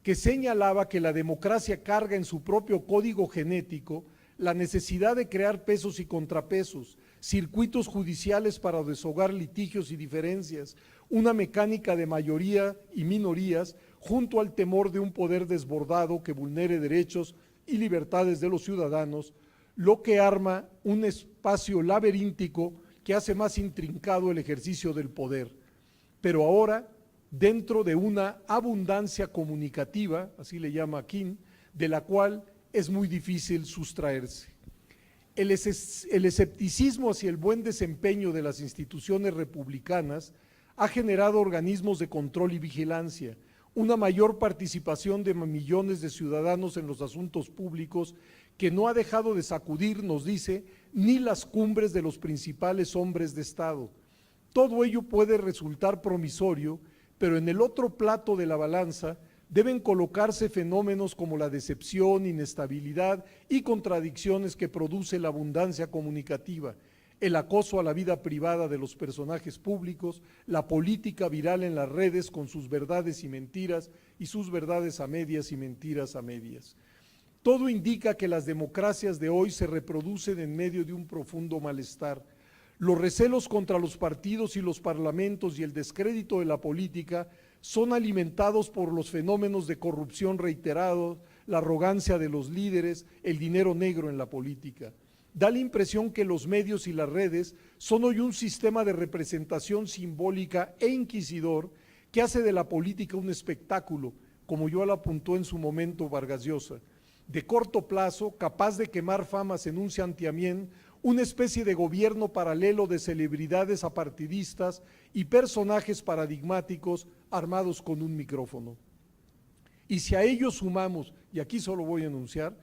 [SPEAKER 4] que señalaba que la democracia carga en su propio código genético la necesidad de crear pesos y contrapesos, circuitos judiciales para deshogar litigios y diferencias, una mecánica de mayoría y minorías, junto al temor de un poder desbordado que vulnere derechos y libertades de los ciudadanos, lo que arma un espacio laberíntico que hace más intrincado el ejercicio del poder. Pero ahora, dentro de una abundancia comunicativa, así le llama Keynes, de la cual es muy difícil sustraerse. El escepticismo hacia el buen desempeño de las instituciones republicanas ha generado organismos de control y vigilancia, una mayor participación de millones de ciudadanos en los asuntos públicos que no ha dejado de sacudir, nos dice, ni las cumbres de los principales hombres de Estado. Todo ello puede resultar promisorio, pero en el otro plato de la balanza deben colocarse fenómenos como la decepción, inestabilidad y contradicciones que produce la abundancia comunicativa, el acoso a la vida privada de los personajes públicos, la política viral en las redes con sus verdades y mentiras y sus verdades a medias y mentiras a medias. Todo indica que las democracias de hoy se reproducen en medio de un profundo malestar. Los recelos contra los partidos y los parlamentos y el descrédito de la política son alimentados por los fenómenos de corrupción reiterados, la arrogancia de los líderes, el dinero negro en la política. Da la impresión que los medios y las redes son hoy un sistema de representación simbólica e inquisidor que hace de la política un espectáculo, como ya lo apuntó en su momento Vargas Llosa, de corto plazo, capaz de quemar famas en un santiamén una especie de gobierno paralelo de celebridades apartidistas y personajes paradigmáticos armados con un micrófono. Y si a ello sumamos, y aquí solo voy a enunciar,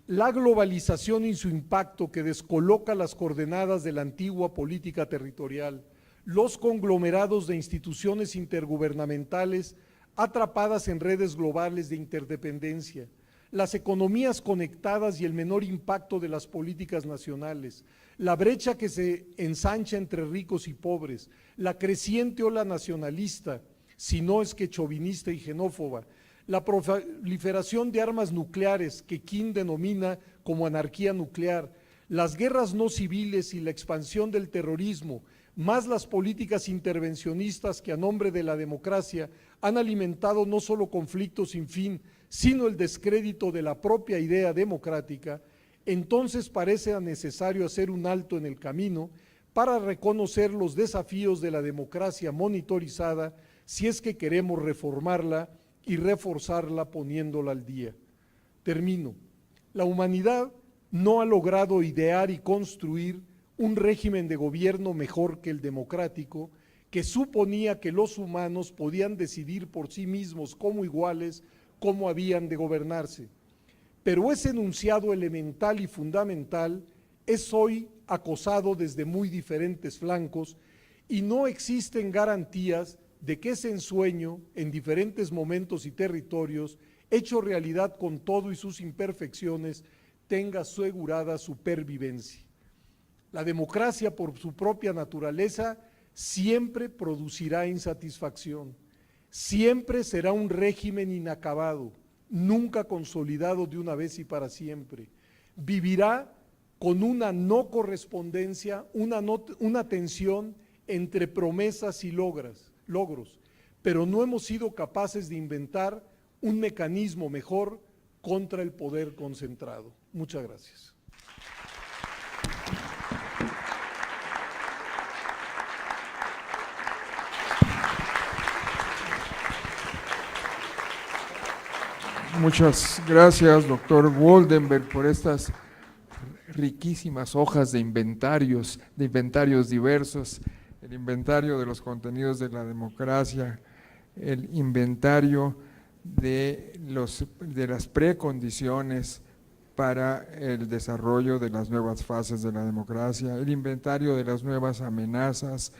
[SPEAKER 4] la globalización y su impacto que descoloca las coordenadas de la antigua política territorial, los conglomerados de instituciones intergubernamentales atrapadas en redes globales de interdependencia, las economías conectadas y el menor impacto de las políticas nacionales, la brecha que se ensancha entre ricos y pobres, la creciente ola nacionalista, si no es que chauvinista y xenófoba, la proliferación de armas nucleares que Kim denomina como anarquía nuclear, las guerras no civiles y la expansión del terrorismo, más las políticas intervencionistas que a nombre de la democracia han alimentado no solo conflictos sin fin, sino el descrédito de la propia idea democrática, entonces parece necesario hacer un alto en el camino para reconocer los desafíos de la democracia monitorizada si es que queremos reformarla y reforzarla poniéndola al día. Termino. La humanidad no ha logrado idear y construir un régimen de gobierno mejor que el democrático, que suponía que los humanos podían decidir por sí mismos como iguales cómo habían de gobernarse. Pero ese enunciado elemental y fundamental es hoy acosado desde muy diferentes flancos y no existen garantías de que ese ensueño en diferentes momentos y territorios, hecho realidad con todo y sus imperfecciones, tenga asegurada su pervivencia. La democracia, por su propia naturaleza, siempre producirá insatisfacción, siempre será un régimen inacabado, nunca consolidado de una vez y para siempre. Vivirá con una no correspondencia, una tensión entre promesas y logros, pero no hemos sido capaces de inventar un mecanismo mejor contra el poder concentrado. Muchas gracias.
[SPEAKER 1] Muchas gracias, doctor Woldenberg, por estas riquísimas hojas de inventarios diversos, el inventario de los contenidos de la democracia, el inventario de las precondiciones para el desarrollo de las nuevas fases de la democracia, el inventario de las nuevas amenazas,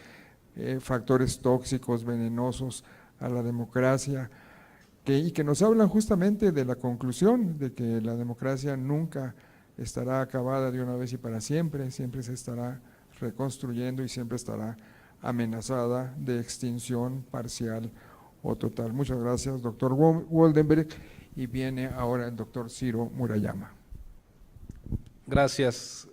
[SPEAKER 1] factores tóxicos, venenosos a la democracia, y que nos hablan justamente de la conclusión de que la democracia nunca estará acabada de una vez y para siempre, siempre se estará reconstruyendo y siempre estará amenazada de extinción parcial o total. Muchas gracias, doctor Woldenberg, y viene ahora el doctor Ciro Murayama.
[SPEAKER 5] Gracias,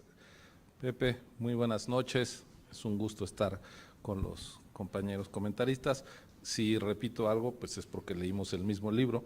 [SPEAKER 5] Pepe, muy buenas noches, es un gusto estar con los compañeros comentaristas. Si repito algo, pues es porque leímos el mismo libro.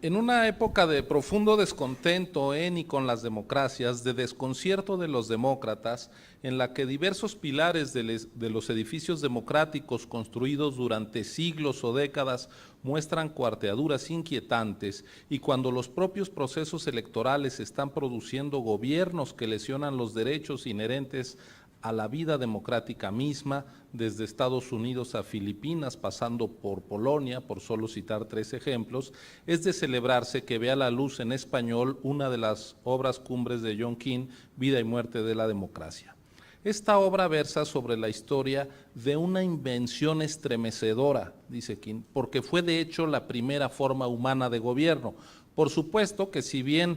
[SPEAKER 5] En una época de profundo descontento en y con las democracias, de desconcierto de los demócratas, en la que diversos pilares de los edificios democráticos construidos durante siglos o décadas muestran cuarteaduras inquietantes, y cuando los propios procesos electorales están produciendo gobiernos que lesionan los derechos inherentes a la vida democrática misma, desde Estados Unidos a Filipinas, pasando por Polonia, por solo citar 3 ejemplos, es de celebrarse que vea la luz en español una de las obras cumbres de John King, Vida y muerte de la democracia. Esta obra versa sobre la historia de una invención estremecedora, dice King, porque fue de hecho la primera forma humana de gobierno. Por supuesto que si bien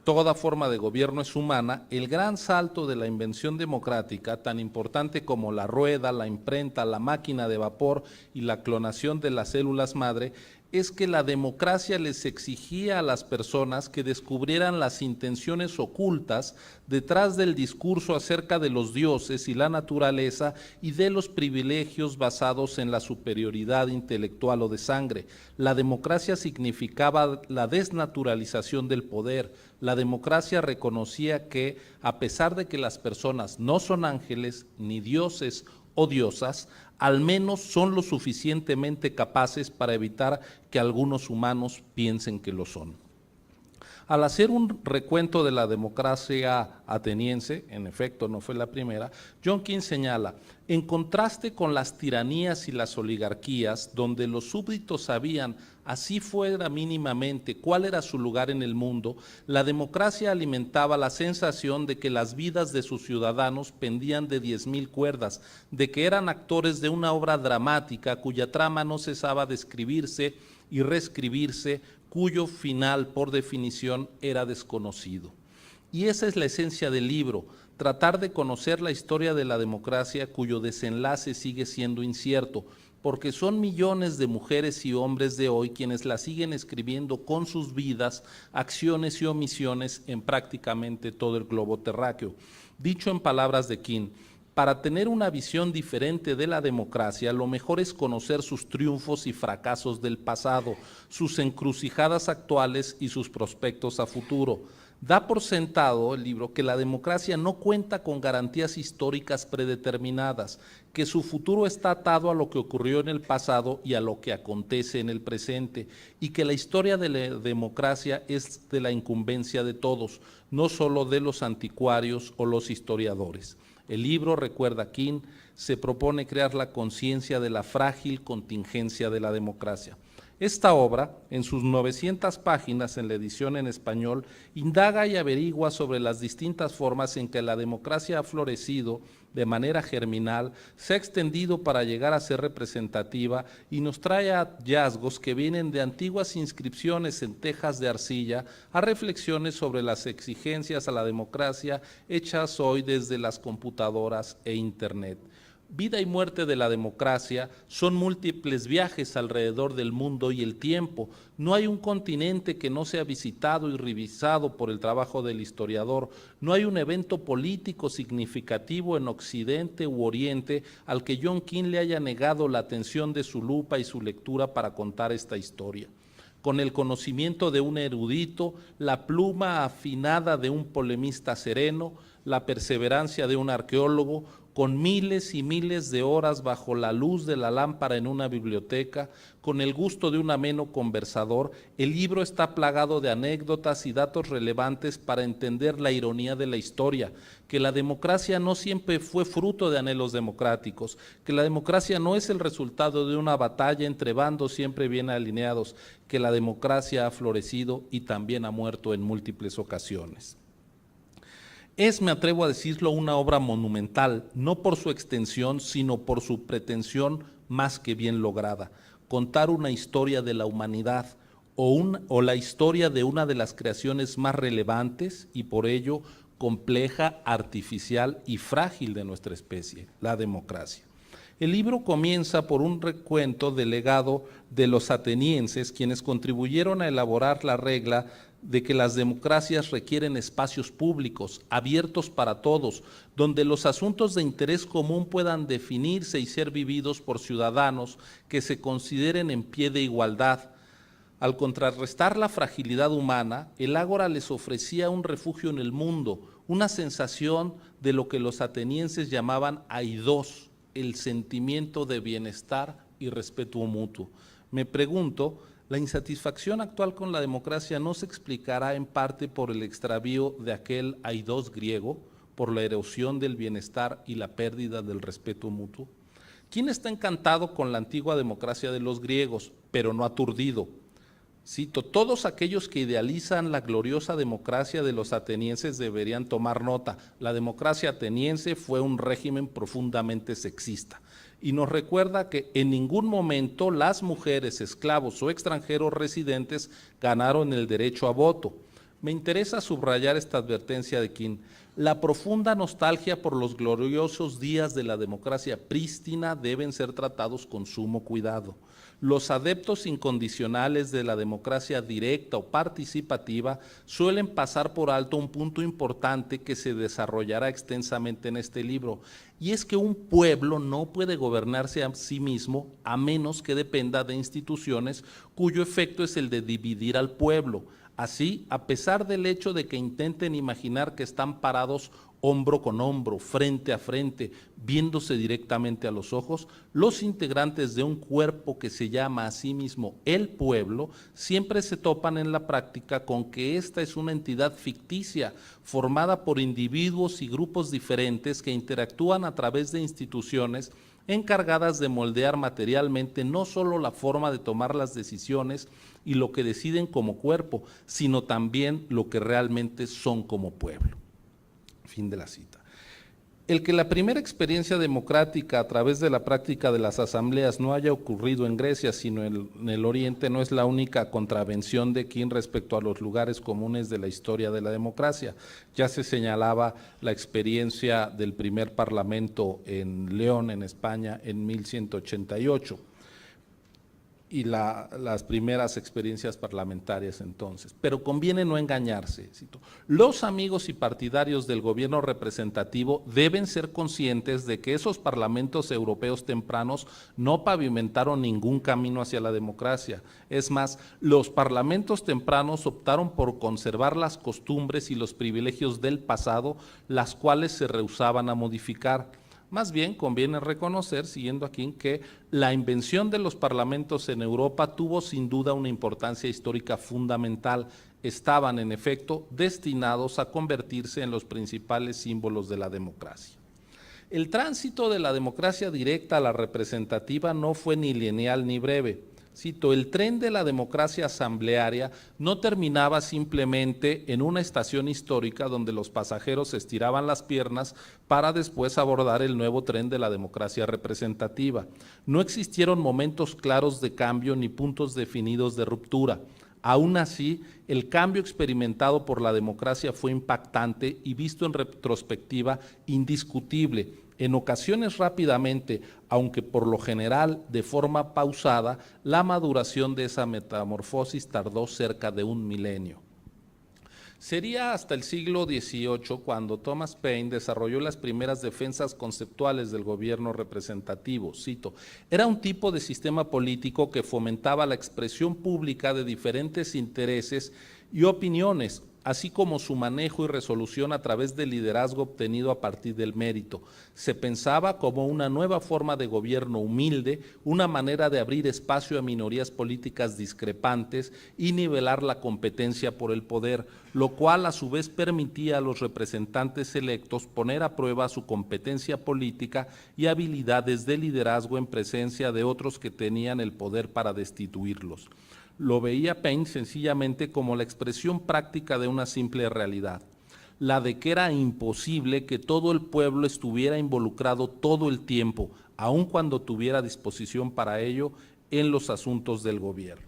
[SPEAKER 5] toda forma de gobierno es humana, el gran salto de la invención democrática, tan importante como la rueda, la imprenta, la máquina de vapor y la clonación de las células madre, es que la democracia les exigía a las personas que descubrieran las intenciones ocultas detrás del discurso acerca de los dioses y la naturaleza y de los privilegios basados en la superioridad intelectual o de sangre. La democracia significaba la desnaturalización del poder. La democracia reconocía que, a pesar de que las personas no son ángeles ni dioses o diosas, al menos son lo suficientemente capaces para evitar que algunos humanos piensen que lo son. Al hacer un recuento de la democracia ateniense, en efecto no fue la primera, John King señala, en contraste con las tiranías y las oligarquías, donde los súbditos sabían, así fuera mínimamente, cuál era su lugar en el mundo, la democracia alimentaba la sensación de que las vidas de sus ciudadanos pendían de 10,000 cuerdas, de que eran actores de una obra dramática cuya trama no cesaba de escribirse y reescribirse, cuyo final, por definición, era desconocido. Y esa es la esencia del libro, tratar de conocer la historia de la democracia cuyo desenlace sigue siendo incierto, porque son millones de mujeres y hombres de hoy quienes la siguen escribiendo con sus vidas, acciones y omisiones en prácticamente todo el globo terráqueo. Dicho en palabras de King, para tener una visión diferente de la democracia, lo mejor es conocer sus triunfos y fracasos del pasado, sus encrucijadas actuales y sus prospectos a futuro. Da por sentado el libro que la democracia no cuenta con garantías históricas predeterminadas, que su futuro está atado a lo que ocurrió en el pasado y a lo que acontece en el presente, y que la historia de la democracia es de la incumbencia de todos, no solo de los anticuarios o los historiadores. El libro, recuerda King, se propone crear la conciencia de la frágil contingencia de la democracia. Esta obra, en sus 900 páginas en la edición en español, indaga y averigua sobre las distintas formas en que la democracia ha florecido de manera germinal, se ha extendido para llegar a ser representativa y nos trae hallazgos que vienen de antiguas inscripciones en tejas de arcilla a reflexiones sobre las exigencias a la democracia hechas hoy desde las computadoras e Internet. Vida y muerte de la democracia son múltiples viajes alrededor del mundo y el tiempo. No hay un continente que no sea visitado y revisado por el trabajo del historiador. No hay un evento político significativo en Occidente u Oriente al que John King le haya negado la atención de su lupa y su lectura para contar esta historia. Con el conocimiento de un erudito, la pluma afinada de un polemista sereno, la perseverancia de un arqueólogo, con miles y miles de horas bajo la luz de la lámpara en una biblioteca, con el gusto de un ameno conversador, el libro está plagado de anécdotas y datos relevantes para entender la ironía de la historia, que la democracia no siempre fue fruto de anhelos democráticos, que la democracia no es el resultado de una batalla entre bandos siempre bien alineados, que la democracia ha florecido y también ha muerto en múltiples ocasiones. Es, me atrevo a decirlo, una obra monumental, no por su extensión, sino por su pretensión más que bien lograda, contar una historia de la humanidad o la historia de una de las creaciones más relevantes y por ello compleja, artificial y frágil de nuestra especie, la democracia. El libro comienza por un recuento del legado de los atenienses, quienes contribuyeron a elaborar la regla de que las democracias requieren espacios públicos, abiertos para todos, donde los asuntos de interés común puedan definirse y ser vividos por ciudadanos que se consideren en pie de igualdad. Al contrarrestar la fragilidad humana, el ágora les ofrecía un refugio en el mundo, una sensación de lo que los atenienses llamaban aidos, el sentimiento de bienestar y respeto mutuo. Me pregunto, ¿la insatisfacción actual con la democracia no se explicará en parte por el extravío de aquel aidos griego, por la erosión del bienestar y la pérdida del respeto mutuo? ¿Quién está encantado con la antigua democracia de los griegos, pero no aturdido? Cito, todos aquellos que idealizan la gloriosa democracia de los atenienses deberían tomar nota. La democracia ateniense fue un régimen profundamente sexista y nos recuerda que en ningún momento las mujeres, esclavos o extranjeros residentes ganaron el derecho a voto. Me interesa subrayar esta advertencia de King. La profunda nostalgia por los gloriosos días de la democracia prístina deben ser tratados con sumo cuidado. Los adeptos incondicionales de la democracia directa o participativa suelen pasar por alto un punto importante que se desarrollará extensamente en este libro, y es que un pueblo no puede gobernarse a sí mismo a menos que dependa de instituciones cuyo efecto es el de dividir al pueblo. Así, a pesar del hecho de que intenten imaginar que están parados hombro con hombro, frente a frente, viéndose directamente a los ojos, los integrantes de un cuerpo que se llama a sí mismo el pueblo siempre se topan en la práctica con que esta es una entidad ficticia formada por individuos y grupos diferentes que interactúan a través de instituciones encargadas de moldear materialmente no solo la forma de tomar las decisiones y lo que deciden como cuerpo, sino también lo que realmente son como pueblo. Fin de la cita. El que la primera experiencia democrática a través de la práctica de las asambleas no haya ocurrido en Grecia, sino en el Oriente, no es la única contravención de King respecto a los lugares comunes de la historia de la democracia. Ya se señalaba la experiencia del primer parlamento en León, en España, en 1188. Y las primeras experiencias parlamentarias entonces. Pero conviene no engañarse. Cito, los amigos y partidarios del gobierno representativo deben ser conscientes de que esos parlamentos europeos tempranos no pavimentaron ningún camino hacia la democracia. Es más, los parlamentos tempranos optaron por conservar las costumbres y los privilegios del pasado, las cuales se rehusaban a modificar. Más bien conviene reconocer, siguiendo aquí, que la invención de los parlamentos en Europa tuvo sin duda una importancia histórica fundamental. Estaban, en efecto, destinados a convertirse en los principales símbolos de la democracia. El tránsito de la democracia directa a la representativa no fue ni lineal ni breve. Cito, el tren de la democracia asamblearia no terminaba simplemente en una estación histórica donde los pasajeros estiraban las piernas para después abordar el nuevo tren de la democracia representativa. No existieron momentos claros de cambio ni puntos definidos de ruptura. Aún así, el cambio experimentado por la democracia fue impactante y visto en retrospectiva indiscutible. En ocasiones rápidamente, aunque por lo general de forma pausada, la maduración de esa metamorfosis tardó cerca de un milenio. Sería hasta el siglo XVIII cuando Thomas Paine desarrolló las primeras defensas conceptuales del gobierno representativo. Cito, era un tipo de sistema político que fomentaba la expresión pública de diferentes intereses y opiniones, así como su manejo y resolución a través del liderazgo obtenido a partir del mérito. Se pensaba como una nueva forma de gobierno humilde, una manera de abrir espacio a minorías políticas discrepantes y nivelar la competencia por el poder, lo cual a su vez permitía a los representantes electos poner a prueba su competencia política y habilidades de liderazgo en presencia de otros que tenían el poder para destituirlos. Lo veía Paine sencillamente como la expresión práctica de una simple realidad, la de que era imposible que todo el pueblo estuviera involucrado todo el tiempo, aun cuando tuviera disposición para ello, en los asuntos del gobierno.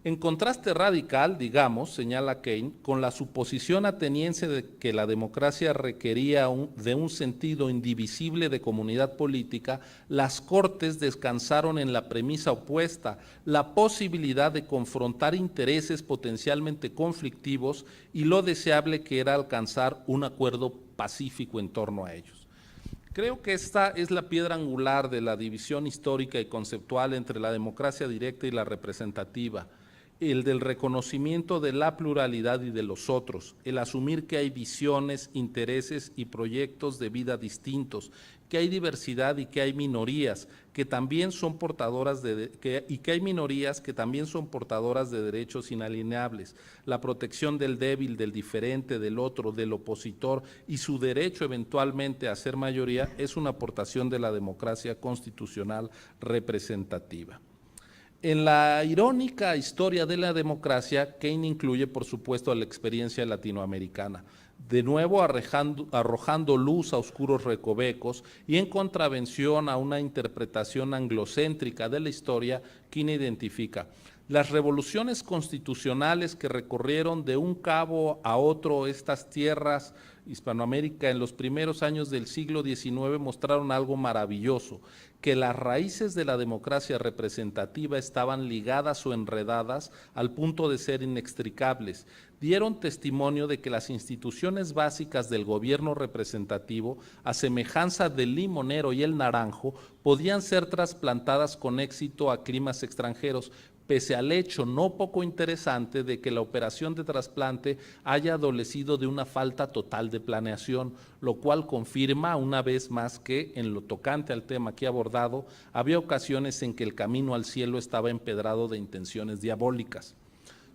[SPEAKER 5] En contraste radical, digamos, señala Keynes, con la suposición ateniense de que la democracia requería de un sentido indivisible de comunidad política, las Cortes descansaron en la premisa opuesta, la posibilidad de confrontar intereses potencialmente conflictivos y lo deseable que era alcanzar un acuerdo pacífico en torno a ellos. Creo que esta es la piedra angular de la división histórica y conceptual entre la democracia directa y la representativa, el del reconocimiento de la pluralidad y de los otros, el asumir que hay visiones, intereses y proyectos de vida distintos, que hay diversidad y que hay minorías que también son portadoras de derechos inalienables, la protección del débil, del diferente, del otro, del opositor y su derecho eventualmente a ser mayoría es una aportación de la democracia constitucional representativa. En la irónica historia de la democracia, Keynes incluye, por supuesto, la experiencia latinoamericana, de nuevo arrojando luz a oscuros recovecos y en contravención a una interpretación anglocéntrica de la historia. Keynes identifica las revoluciones constitucionales que recorrieron de un cabo a otro estas tierras Hispanoamérica en los primeros años del siglo XIX mostraron algo maravilloso, que las raíces de la democracia representativa estaban ligadas o enredadas al punto de ser inextricables. Dieron testimonio de que las instituciones básicas del gobierno representativo, a semejanza del limonero y el naranjo, podían ser trasplantadas con éxito a climas extranjeros, pese al hecho no poco interesante de que la operación de trasplante haya adolecido de una falta total de planeación, lo cual confirma una vez más que, en lo tocante al tema aquí abordado, había ocasiones en que el camino al cielo estaba empedrado de intenciones diabólicas.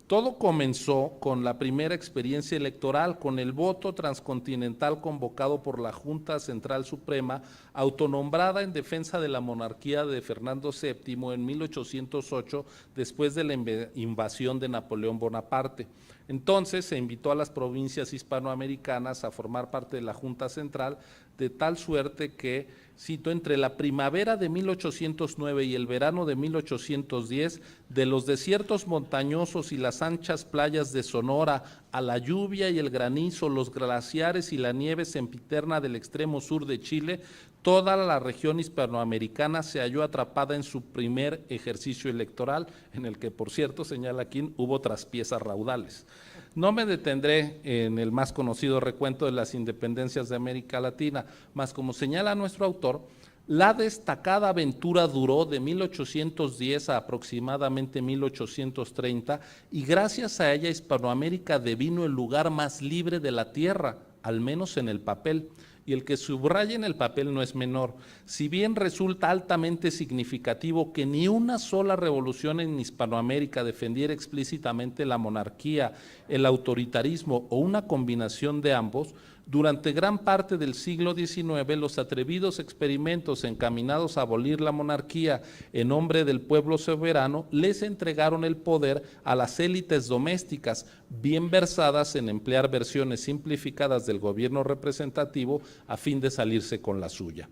[SPEAKER 5] Todo comenzó con la primera experiencia electoral, con el voto transcontinental convocado por la Junta Central Suprema, autonombrada en defensa de la monarquía de Fernando VII en 1808, después de la invasión de Napoleón Bonaparte. Entonces se invitó a las provincias hispanoamericanas a formar parte de la Junta Central, de tal suerte que, cito, entre la primavera de 1809 y el verano de 1810, de los desiertos montañosos y las anchas playas de Sonora, a la lluvia y el granizo, los glaciares y la nieve sempiterna del extremo sur de Chile, toda la región hispanoamericana se halló atrapada en su primer ejercicio electoral, en el que, por cierto, señala aquí, hubo traspiezas raudales. No me detendré en el más conocido recuento de las independencias de América Latina, mas como señala nuestro autor, la destacada aventura duró de 1810 a aproximadamente 1830 y gracias a ella Hispanoamérica devino el lugar más libre de la tierra, al menos en el papel. Y el que subraya en el papel no es menor. Si bien resulta altamente significativo que ni una sola revolución en Hispanoamérica defendiera explícitamente la monarquía, el autoritarismo o una combinación de ambos, durante gran parte del siglo XIX los atrevidos experimentos encaminados a abolir la monarquía en nombre del pueblo soberano les entregaron el poder a las élites domésticas, bien versadas en emplear versiones simplificadas del gobierno representativo a fin de salirse con la suya.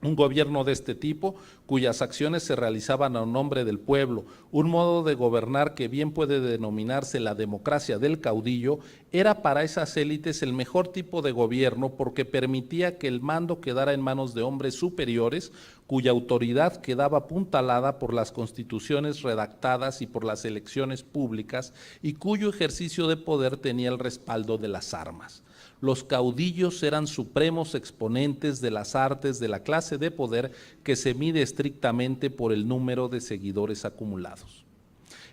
[SPEAKER 5] Un gobierno de este tipo, cuyas acciones se realizaban a nombre del pueblo, un modo de gobernar que bien puede denominarse la democracia del caudillo, era para esas élites el mejor tipo de gobierno porque permitía que el mando quedara en manos de hombres superiores, cuya autoridad quedaba apuntalada por las constituciones redactadas y por las elecciones públicas y cuyo ejercicio de poder tenía el respaldo de las armas. Los caudillos eran supremos exponentes de las artes de la clase de poder que se mide estrictamente por el número de seguidores acumulados.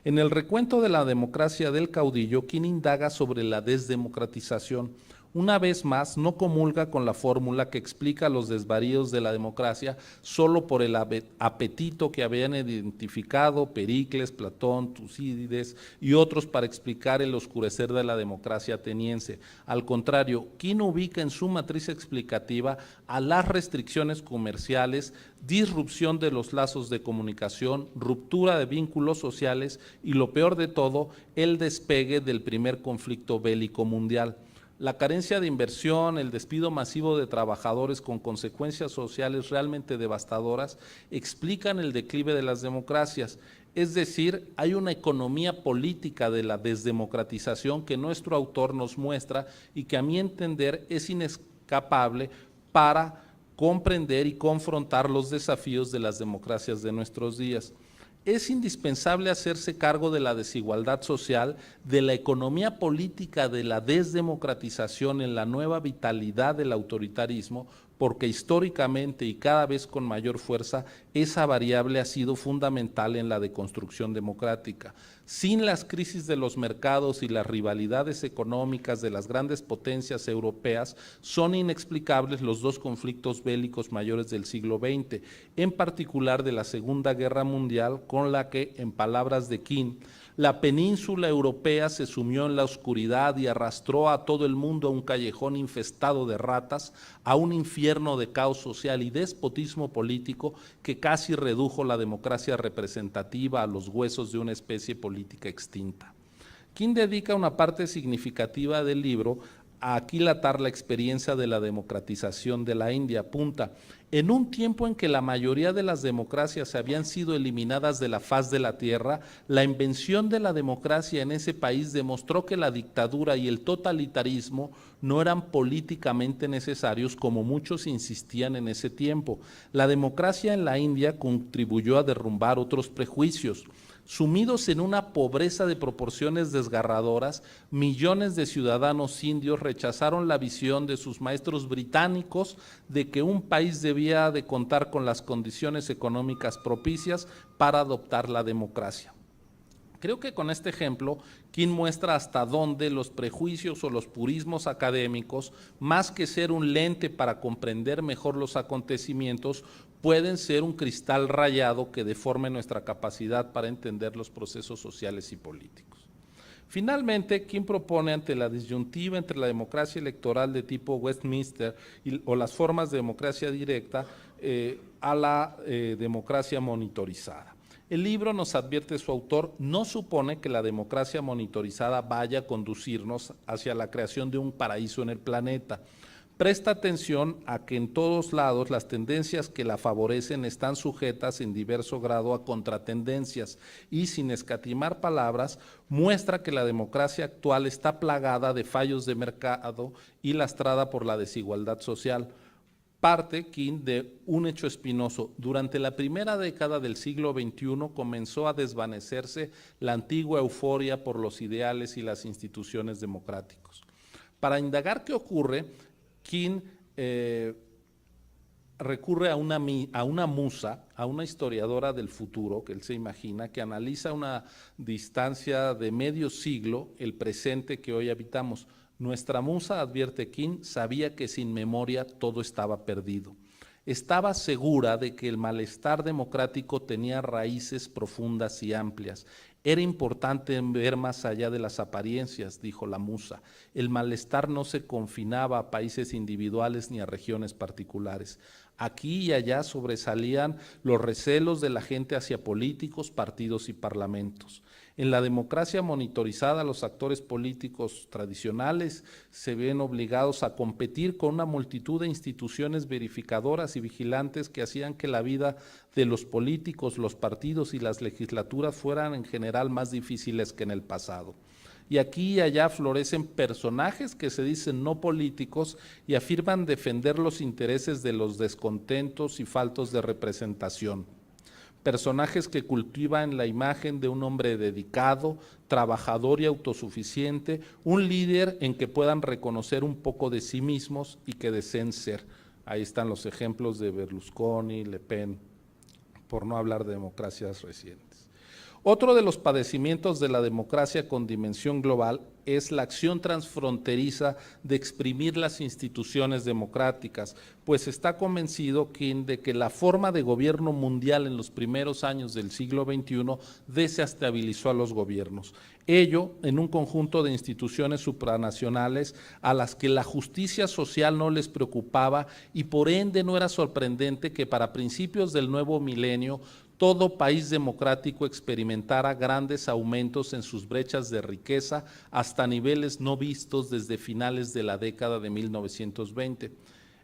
[SPEAKER 5] En el recuento de la democracia del caudillo, quien indaga sobre la desdemocratización, una vez más no comulga con la fórmula que explica los desvaríos de la democracia solo por el apetito que habían identificado Pericles, Platón, Tucídides y otros para explicar el oscurecer de la democracia ateniense. Al contrario, quien ubica en su matriz explicativa a las restricciones comerciales, disrupción de los lazos de comunicación, ruptura de vínculos sociales y, lo peor de todo, el despegue del primer conflicto bélico mundial. La carencia de inversión, el despido masivo de trabajadores con consecuencias sociales realmente devastadoras explican el declive de las democracias. Es decir, hay una economía política de la desdemocratización que nuestro autor nos muestra y que a mi entender es inescapable para comprender y confrontar los desafíos de las democracias de nuestros días. Es indispensable hacerse cargo de la desigualdad social, de la economía política, de la desdemocratización en la nueva vitalidad del autoritarismo, porque históricamente y cada vez con mayor fuerza, esa variable ha sido fundamental en la deconstrucción democrática. Sin las crisis de los mercados y las rivalidades económicas de las grandes potencias europeas, son inexplicables los dos conflictos bélicos mayores del siglo XX, en particular de la Segunda Guerra Mundial, con la que, en palabras de King, la península europea se sumió en la oscuridad y arrastró a todo el mundo a un callejón infestado de ratas, a un infierno de caos social y despotismo político que casi redujo la democracia representativa a los huesos de una especie política extinta. King dedica una parte significativa del libro a aquilatar la experiencia de la democratización de la India. Apunta: en un tiempo en que la mayoría de las democracias habían sido eliminadas de la faz de la tierra, la invención de la democracia en ese país demostró que la dictadura y el totalitarismo no eran políticamente necesarios como muchos insistían en ese tiempo. La democracia en la India contribuyó a derrumbar otros prejuicios. Sumidos en una pobreza de proporciones desgarradoras, millones de ciudadanos indios rechazaron la visión de sus maestros británicos de que un país debía de contar con las condiciones económicas propicias para adoptar la democracia. Creo que con este ejemplo, King muestra hasta dónde los prejuicios o los purismos académicos, más que ser un lente para comprender mejor los acontecimientos, pueden ser un cristal rayado que deforme nuestra capacidad para entender los procesos sociales y políticos. Finalmente, King propone, ante la disyuntiva entre la democracia electoral de tipo Westminster o las formas de democracia directa, a la democracia monitorizada. El libro, nos advierte su autor, no supone que la democracia monitorizada vaya a conducirnos hacia la creación de un paraíso en el planeta. Presta atención a que en todos lados las tendencias que la favorecen están sujetas en diverso grado a contratendencias y, sin escatimar palabras, muestra que la democracia actual está plagada de fallos de mercado y lastrada por la desigualdad social. Parte, King, de un hecho espinoso. Durante la primera década del siglo XXI comenzó a desvanecerse la antigua euforia por los ideales y las instituciones democráticos. Para indagar qué ocurre, King recurre a una musa, a una historiadora del futuro, que él se imagina, que analiza a una distancia de medio siglo el presente que hoy habitamos. Nuestra musa, advierte King, sabía que sin memoria todo estaba perdido. Estaba segura de que el malestar democrático tenía raíces profundas y amplias. Era importante ver más allá de las apariencias, dijo la musa. El malestar no se confinaba a países individuales ni a regiones particulares. Aquí y allá sobresalían los recelos de la gente hacia políticos, partidos y parlamentos. En la democracia monitorizada, los actores políticos tradicionales se ven obligados a competir con una multitud de instituciones verificadoras y vigilantes que hacían que la vida de los políticos, los partidos y las legislaturas fueran en general más difíciles que en el pasado. Y aquí y allá florecen personajes que se dicen no políticos y afirman defender los intereses de los descontentos y faltos de representación. Personajes que cultivan la imagen de un hombre dedicado, trabajador y autosuficiente, un líder en que puedan reconocer un poco de sí mismos y que deseen ser. Ahí están los ejemplos de Berlusconi, Le Pen, por no hablar de democracias recientes. Otro de los padecimientos de la democracia con dimensión global es la acción transfronteriza de exprimir las instituciones democráticas, pues está convencido King de que la forma de gobierno mundial en los primeros años del siglo XXI desestabilizó a los gobiernos. Ello en un conjunto de instituciones supranacionales a las que la justicia social no les preocupaba y por ende no era sorprendente que para principios del nuevo milenio todo país democrático experimentara grandes aumentos en sus brechas de riqueza hasta niveles no vistos desde finales de la década de 1920.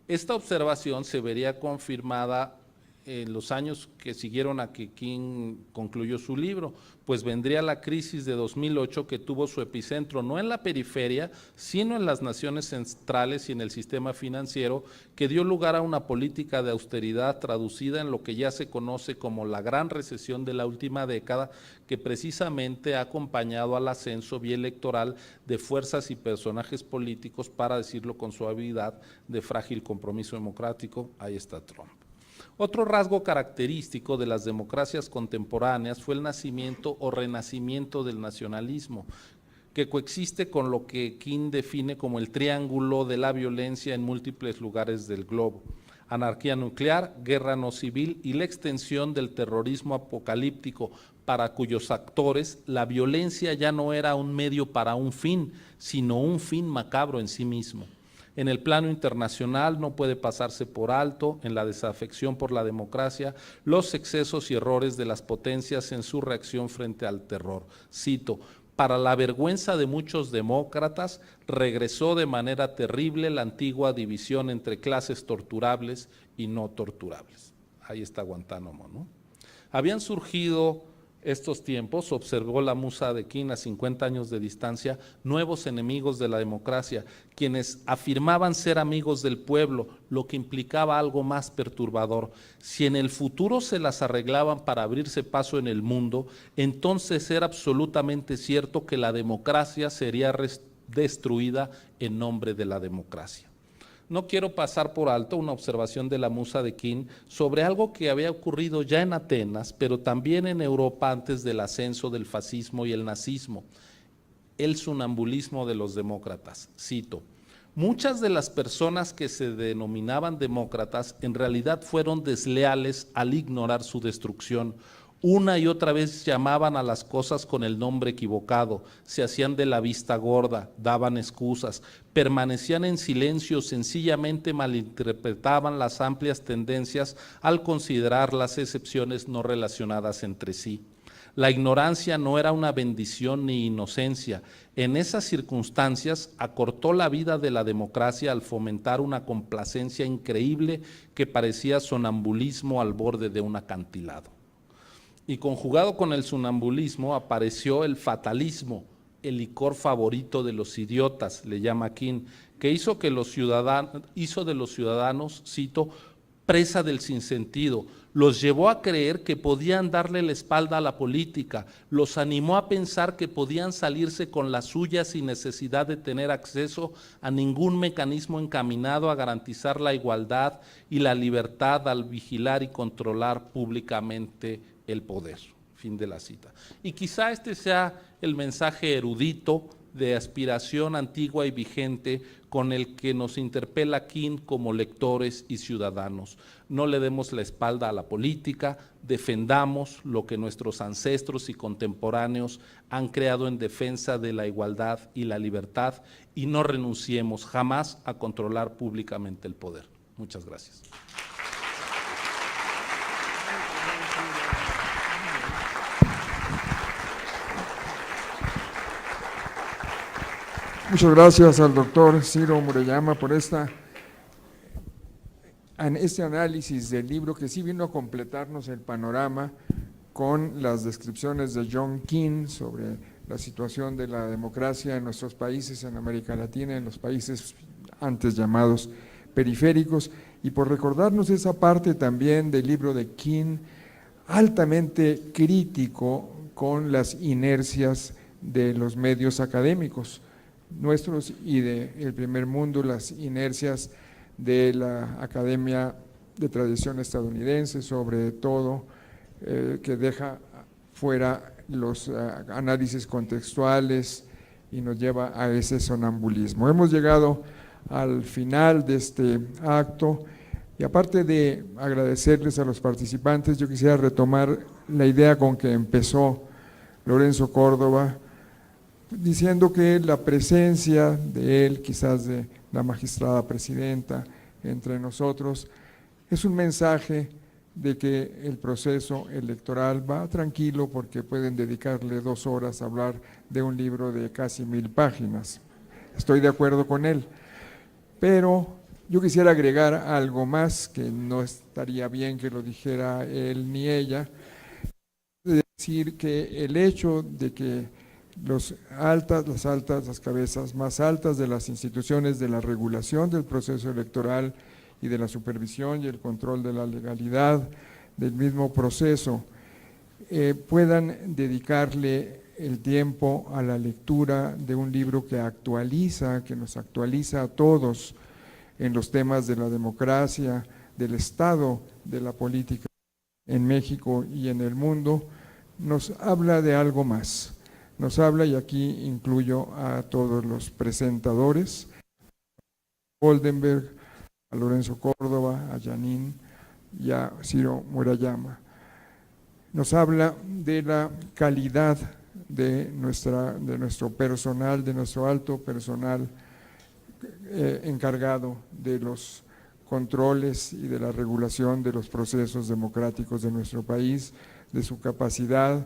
[SPEAKER 5] Esta observación se vería confirmada en los años que siguieron a que King concluyó su libro, pues vendría la crisis de 2008 que tuvo su epicentro no en la periferia, sino en las naciones centrales y en el sistema financiero, que dio lugar a una política de austeridad traducida en lo que ya se conoce como la gran recesión de la última década, que precisamente ha acompañado al ascenso bielectoral de fuerzas y personajes políticos, para decirlo con suavidad, de frágil compromiso democrático. Ahí está Trump. Otro rasgo característico de las democracias contemporáneas fue el nacimiento o renacimiento del nacionalismo, que coexiste con lo que King define como el triángulo de la violencia en múltiples lugares del globo: anarquía nuclear, guerra no civil y la extensión del terrorismo apocalíptico, para cuyos actores la violencia ya no era un medio para un fin, sino un fin macabro en sí mismo. En el plano internacional no puede pasarse por alto, en la desafección por la democracia, los excesos y errores de las potencias en su reacción frente al terror. Cito: para la vergüenza de muchos demócratas, regresó de manera terrible la antigua división entre clases torturables y no torturables. Ahí está Guantánamo, ¿no? Habían surgido estos tiempos, observó la musa de King a 50 años de distancia, nuevos enemigos de la democracia, quienes afirmaban ser amigos del pueblo, lo que implicaba algo más perturbador. Si en el futuro se las arreglaban para abrirse paso en el mundo, entonces era absolutamente cierto que la democracia sería destruida en nombre de la democracia. no quiero pasar por alto una observación de la musa de King sobre algo que había ocurrido ya en Atenas, pero también en Europa antes del ascenso del fascismo y el nazismo, el sonambulismo de los demócratas. Cito: muchas de las personas que se denominaban demócratas en realidad fueron desleales al ignorar su destrucción. Una y otra vez llamaban a las cosas con el nombre equivocado, se hacían de la vista gorda, daban excusas, permanecían en silencio, sencillamente malinterpretaban las amplias tendencias al considerar las excepciones no relacionadas entre sí. La ignorancia no era una bendición ni inocencia. En esas circunstancias acortó la vida de la democracia al fomentar una complacencia increíble que parecía sonambulismo al borde de un acantilado. Y conjugado con el sonambulismo apareció el fatalismo, el licor favorito de los idiotas, le llama King, que hizo de los ciudadanos, cito, presa del sinsentido, los llevó a creer que podían darle la espalda a la política, los animó a pensar que podían salirse con la suya sin necesidad de tener acceso a ningún mecanismo encaminado a garantizar la igualdad y la libertad al vigilar y controlar públicamente el poder. Fin de la cita. Y quizá este sea el mensaje erudito de aspiración antigua y vigente con el que nos interpela King como lectores y ciudadanos. No le demos la espalda a la política, defendamos lo que nuestros ancestros y contemporáneos han creado en defensa de la igualdad y la libertad y no renunciemos jamás a controlar públicamente el poder. Muchas gracias.
[SPEAKER 1] Muchas gracias al doctor Ciro Murayama por este análisis del libro, que sí vino a completarnos el panorama con las descripciones de John King sobre la situación de la democracia en nuestros países, en América Latina, en los países antes llamados periféricos, y por recordarnos esa parte también del libro de King, altamente crítico con las inercias de los medios académicos nuestros y del primer mundo, las inercias de la Academia de Tradición Estadounidense, sobre todo, que deja fuera los análisis contextuales y nos lleva a ese sonambulismo. Hemos llegado al final de este acto y aparte de agradecerles a los participantes, yo quisiera retomar la idea con que empezó Lorenzo Córdoba, diciendo que la presencia de él, quizás de la magistrada presidenta entre nosotros, es un mensaje de que el proceso electoral va tranquilo porque pueden dedicarle 2 horas a hablar de un libro de casi 1000 páginas. Estoy de acuerdo con él, pero yo quisiera agregar algo más que no estaría bien que lo dijera él ni ella, es decir, que el hecho de que las cabezas más altas de las instituciones de la regulación del proceso electoral y de la supervisión y el control de la legalidad del mismo proceso puedan dedicarle el tiempo a la lectura de un libro que nos actualiza a todos en los temas de la democracia, del estado de la política en México y en el mundo, nos habla de algo más. Nos habla, y aquí incluyo a todos los presentadores, a Goldenberg, a Lorenzo Córdoba, a Janine y a Ciro Murayama. Nos habla de la calidad de nuestro personal, de nuestro alto personal encargado de los controles y de la regulación de los procesos democráticos de nuestro país, de su capacidad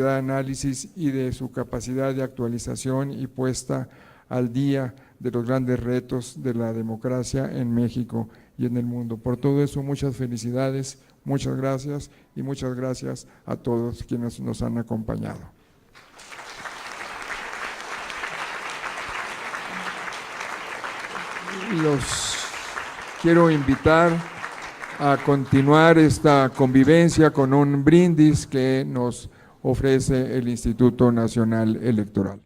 [SPEAKER 1] de análisis y de su capacidad de actualización y puesta al día de los grandes retos de la democracia en México y en el mundo. Por todo eso, muchas felicidades, muchas gracias y muchas gracias a todos quienes nos han acompañado. Los quiero invitar a continuar esta convivencia con un brindis que nos ofrece el Instituto Nacional Electoral.